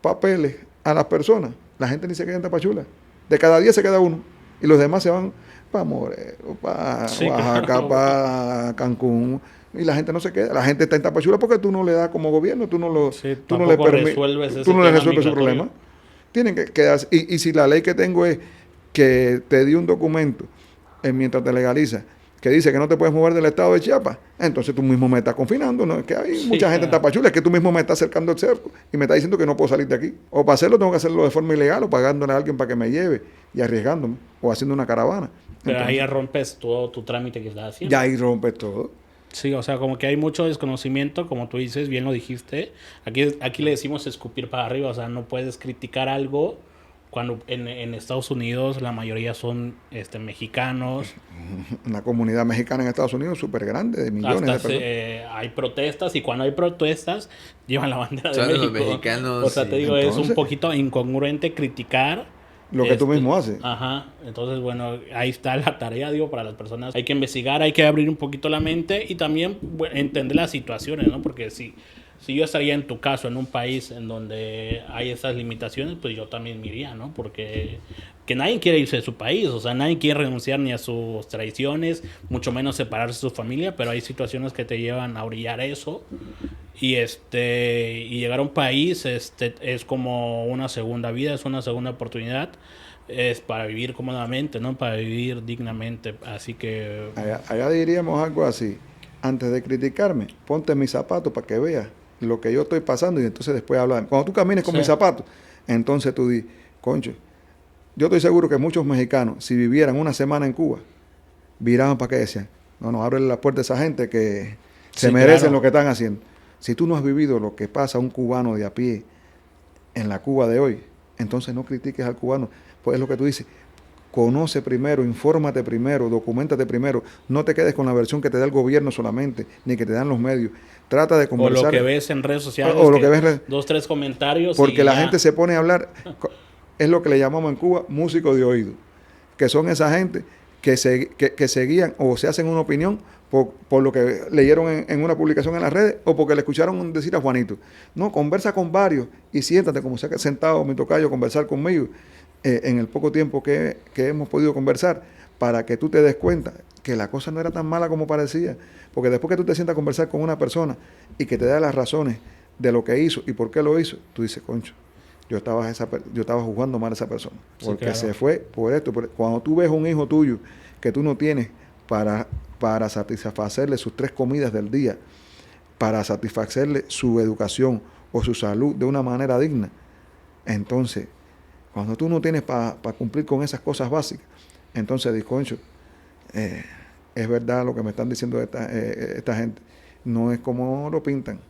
papeles a las personas, la gente ni se queda en Tapachula. De cada 10 se queda uno. Y los demás se van para Morelos, para Sí, Oaxaca, claro. para Cancún. Y la gente no se queda. La gente está en Tapachula porque tú no le das como gobierno, tú no Sí, tú no le tampoco permites, resuelves ese tú no le tema resuelves su migratorio. problema. Tienen que quedarse. Y si la ley que tengo es que te di un documento mientras te legaliza, que dice que no te puedes mover del estado de Chiapas, entonces tú mismo me estás confinando, ¿no? Es que hay Sí, mucha gente en claro. Tapachula, es que tú mismo me estás acercando el cerco y me estás diciendo que no puedo salir de aquí. O para hacerlo tengo que hacerlo de forma ilegal o pagándole a alguien para que me lleve y arriesgándome o haciendo una caravana. Pero ahí Entonces, ya rompes todo tu trámite que estás haciendo. ya ahí rompes todo. Sí, o sea, como que hay mucho desconocimiento, como tú dices, bien lo dijiste. Aquí le decimos escupir para arriba, o sea, no puedes criticar algo cuando en Estados Unidos la mayoría son mexicanos. Una comunidad mexicana en Estados Unidos súper grande, de millones Hasta de personas. hay protestas y cuando hay protestas llevan la bandera de Son los México. mexicanos, O sea, te sí. digo, es un Entonces, poquito incongruente criticar lo que tú mismo haces. Ajá, entonces bueno, ahí está la tarea, digo, para las personas. Hay que investigar, hay que abrir un poquito la mente y también entender las situaciones, ¿no? Porque si yo estaría en tu caso, en un país en donde hay esas limitaciones, pues yo también me iría, ¿no? Porque que nadie quiere irse de su país, o sea, nadie quiere renunciar ni a sus tradiciones, mucho menos separarse de su familia, pero hay situaciones que te llevan a orillar eso. Y y llegar a un país es como una segunda vida, es una segunda oportunidad, es para vivir cómodamente, ¿no? Para vivir dignamente, así que Allá diríamos algo así. Antes de criticarme, ponte mis zapatos para que veas lo que yo estoy pasando y entonces después hablar. Cuando tú camines con Sí. mis zapatos, entonces tú di, concho, yo estoy seguro que muchos mexicanos, si vivieran una semana en Cuba, viraban para que decían, no, ábrele la puerta a esa gente que se Sí, merecen claro. lo que están haciendo. Si tú no has vivido lo que pasa a un cubano de a pie en la Cuba de hoy, entonces no critiques al cubano. Pues es lo que tú dices. conoce primero, infórmate primero, documéntate primero, no te quedes con la versión que te da el gobierno solamente, ni que te dan los medios. Trata de conversar. O lo que ves en redes sociales, o lo que ves, 2, 3 comentarios. Porque la gente se pone a hablar, es lo que le llamamos en Cuba músicos de oído, que son esa gente que se guían o se hacen una opinión por lo que leyeron en una publicación en las redes o porque le escucharon decir a Juanito. No, conversa con varios y siéntate, como se ha sentado mi tocayo a conversar conmigo en el poco tiempo que hemos podido conversar, para que tú te des cuenta que la cosa no era tan mala como parecía. Porque después que tú te sientas a conversar con una persona y que te da las razones de lo que hizo y por qué lo hizo, tú dices, concho, yo estaba juzgando mal a esa persona. Porque sí, claro, se fue por esto. Cuando tú ves un hijo tuyo que tú no tienes para satisfacerle sus 3 comidas del día, para satisfacerle su educación o su salud de una manera digna, entonces, cuando tú no tienes para cumplir con esas cosas básicas, entonces digo, concho, es verdad lo que me están diciendo esta gente, no es como lo pintan,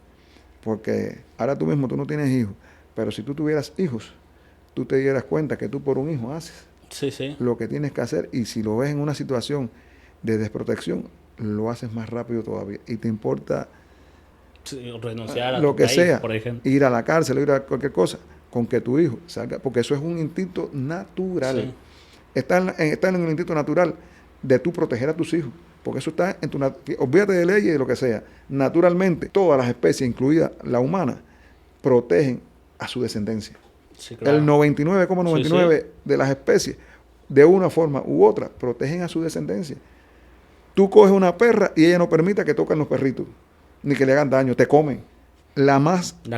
porque ahora tú mismo tú no tienes hijos, pero si tú tuvieras hijos, tú te dieras cuenta que tú por un hijo haces lo que tienes que hacer, y si lo ves en una situación de desprotección, lo haces más rápido todavía, y te importa renunciar a lo que país, sea, por ejemplo, ir a la cárcel, ir a cualquier cosa, con que tu hijo salga, porque eso es un instinto natural. Sí. Está en el instinto natural de tú proteger a tus hijos, porque eso está en tu olvídate de leyes y de lo que sea. Naturalmente, todas las especies, incluida la humana, protegen a su descendencia. Sí, claro. El 99,99 sí. de las especies, de una forma u otra, protegen a su descendencia. Tú coges una perra y ella no permite que toquen los perritos, ni que le hagan daño, te comen. La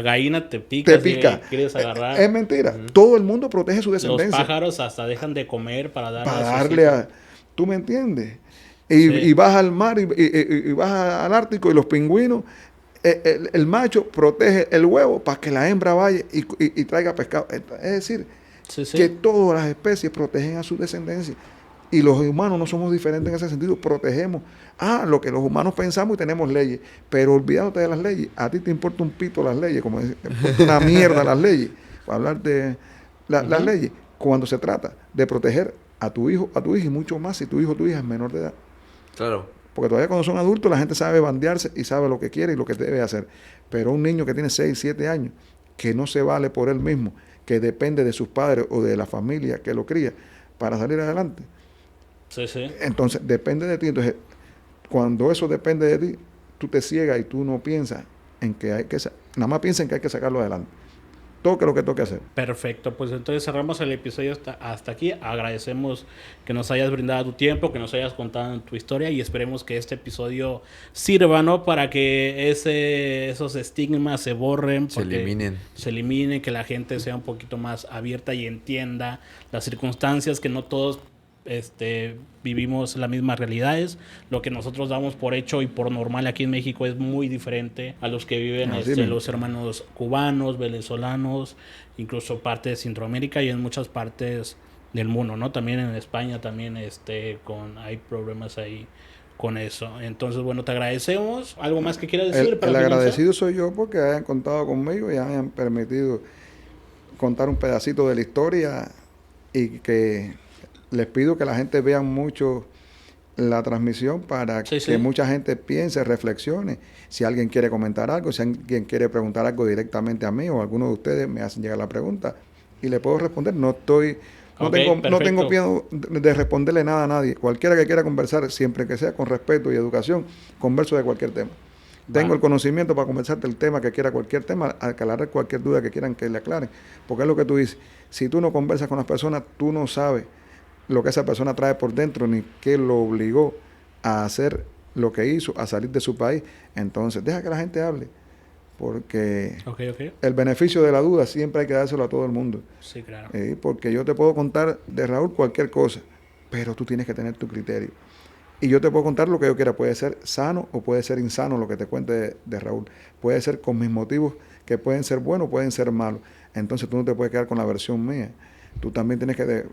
gallina te pica. Si quieres agarrar. Es mentira. Todo el mundo protege su descendencia. Los pájaros hasta dejan de comer para darle a... ¿Tú me entiendes? Y vas al mar y vas al Ártico y los pingüinos, el macho protege el huevo para que la hembra vaya y traiga pescado. Es decir, que todas las especies protegen a su descendencia. Y los humanos no somos diferentes en ese sentido, protegemos lo que los humanos pensamos y tenemos leyes, pero olvidándote de las leyes, a ti te importa un pito las leyes, como te importa una mierda las leyes, para hablar de las leyes, cuando se trata de proteger a tu hijo, a tu hija, y mucho más si tu hijo o tu hija es menor de edad. Claro. Porque todavía cuando son adultos la gente sabe bandearse y sabe lo que quiere y lo que debe hacer, pero un niño que tiene 6, 7 años, que no se vale por él mismo, que depende de sus padres o de la familia que lo cría para salir adelante, entonces depende de ti. Entonces, cuando eso depende de ti, tú te ciegas y tú no piensas en que hay que, nada más piensas en que hay que sacarlo adelante. Toque lo que toque hacer. Perfecto, pues entonces cerramos el episodio hasta aquí. Agradecemos que nos hayas brindado tu tiempo, que nos hayas contado tu historia, y esperemos que este episodio sirva, ¿no? Para que esos estigmas se borren, se eliminen, que la gente sea un poquito más abierta y entienda las circunstancias, que no todos vivimos las mismas realidades. Lo que nosotros damos por hecho y por normal aquí en México es muy diferente a los que viven los hermanos cubanos, venezolanos, incluso parte de Centroamérica y en muchas partes del mundo, ¿no? También en España también hay problemas ahí con eso. Entonces, bueno, te agradecemos. ¿Algo más que quieras decir? El agradecido soy yo porque hayan contado conmigo y hayan permitido contar un pedacito de la historia, y que les pido que la gente vea mucho la transmisión para que mucha gente piense, reflexione. Si alguien quiere comentar algo, si alguien quiere preguntar algo directamente a mí o a alguno de ustedes, me hacen llegar la pregunta y le puedo responder. No tengo miedo de responderle nada a nadie. Cualquiera que quiera conversar, siempre que sea con respeto y educación, converso de cualquier tema. Tengo el conocimiento para conversarte el tema que quiera, cualquier tema, aclarar cualquier duda que quieran que le aclaren. Porque es lo que tú dices. Si tú no conversas con las personas, tú no sabes lo que esa persona trae por dentro, ni qué lo obligó a hacer lo que hizo, a salir de su país. Entonces, deja que la gente hable, porque el beneficio de la duda siempre hay que dárselo a todo el mundo. Sí, claro. Porque yo te puedo contar de Raúl cualquier cosa, pero tú tienes que tener tu criterio. Y yo te puedo contar lo que yo quiera, puede ser sano o puede ser insano lo que te cuente de Raúl. Puede ser con mis motivos, que pueden ser buenos, pueden ser malos. Entonces tú no te puedes quedar con la versión mía. Tú también tienes que...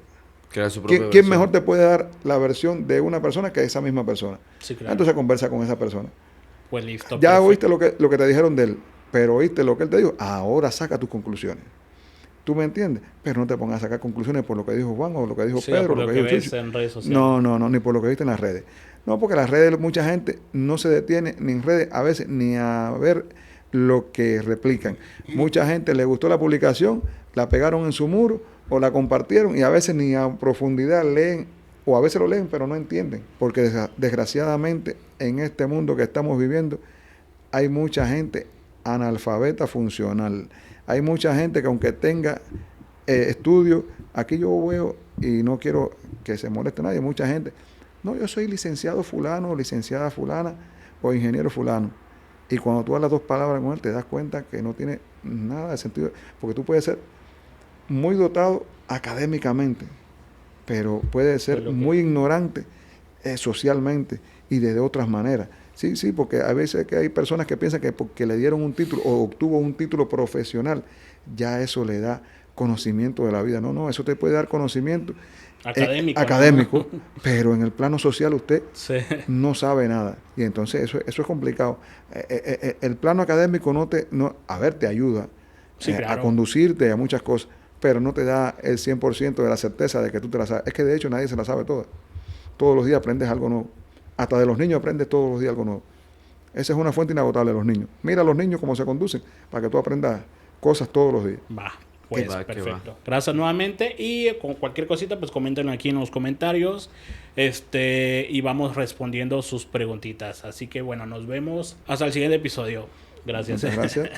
¿Quién mejor te puede dar la versión de una persona que esa misma persona? Sí, claro. Entonces conversa con esa persona. Pues listo. Ya perfecto. Oíste lo que te dijeron de él, pero oíste lo que él te dijo. Ahora saca tus conclusiones. ¿Tú me entiendes? Pero no te pongas a sacar conclusiones por lo que dijo Juan o lo que dijo Sí, Pedro por o lo lo que que dijo ves Chucho. en redes sociales. No, ni por lo que viste en las redes. No, porque las redes, mucha gente no se detiene ni en redes a veces ni a ver lo que replican. Mucha gente le gustó la publicación, la pegaron en su muro o la compartieron y a veces ni a profundidad leen, o a veces lo leen pero no entienden, porque desgraciadamente en este mundo que estamos viviendo hay mucha gente analfabeta funcional. Hay mucha gente que aunque tenga estudios, aquí yo veo, y no quiero que se moleste nadie, mucha gente, no, yo soy licenciado fulano, o licenciada fulana, o ingeniero fulano. Y cuando tú hablas dos palabras con él, te das cuenta que no tiene nada de sentido, porque tú puedes ser muy dotado académicamente, pero puede ser muy ignorante socialmente y de otras maneras. Sí, sí, porque a veces que hay personas que piensan que porque le dieron un título o obtuvo un título profesional, ya eso le da conocimiento de la vida. No, eso te puede dar conocimiento académico, ¿no? Pero en el plano social usted no sabe nada. Y entonces eso es complicado. El plano académico te ayuda a conducirte a muchas cosas, pero no te da el 100% de la certeza de que tú te la sabes. Es que de hecho nadie se la sabe toda. Todos los días aprendes algo nuevo. Hasta de los niños aprendes todos los días algo nuevo. Esa es una fuente inagotable de los niños. Mira a los niños cómo se conducen para que tú aprendas cosas todos los días. Pues perfecto. Gracias nuevamente y con cualquier cosita pues coméntenlo aquí en los comentarios y vamos respondiendo sus preguntitas. Así que bueno, nos vemos hasta el siguiente episodio. Gracias. Muchas gracias.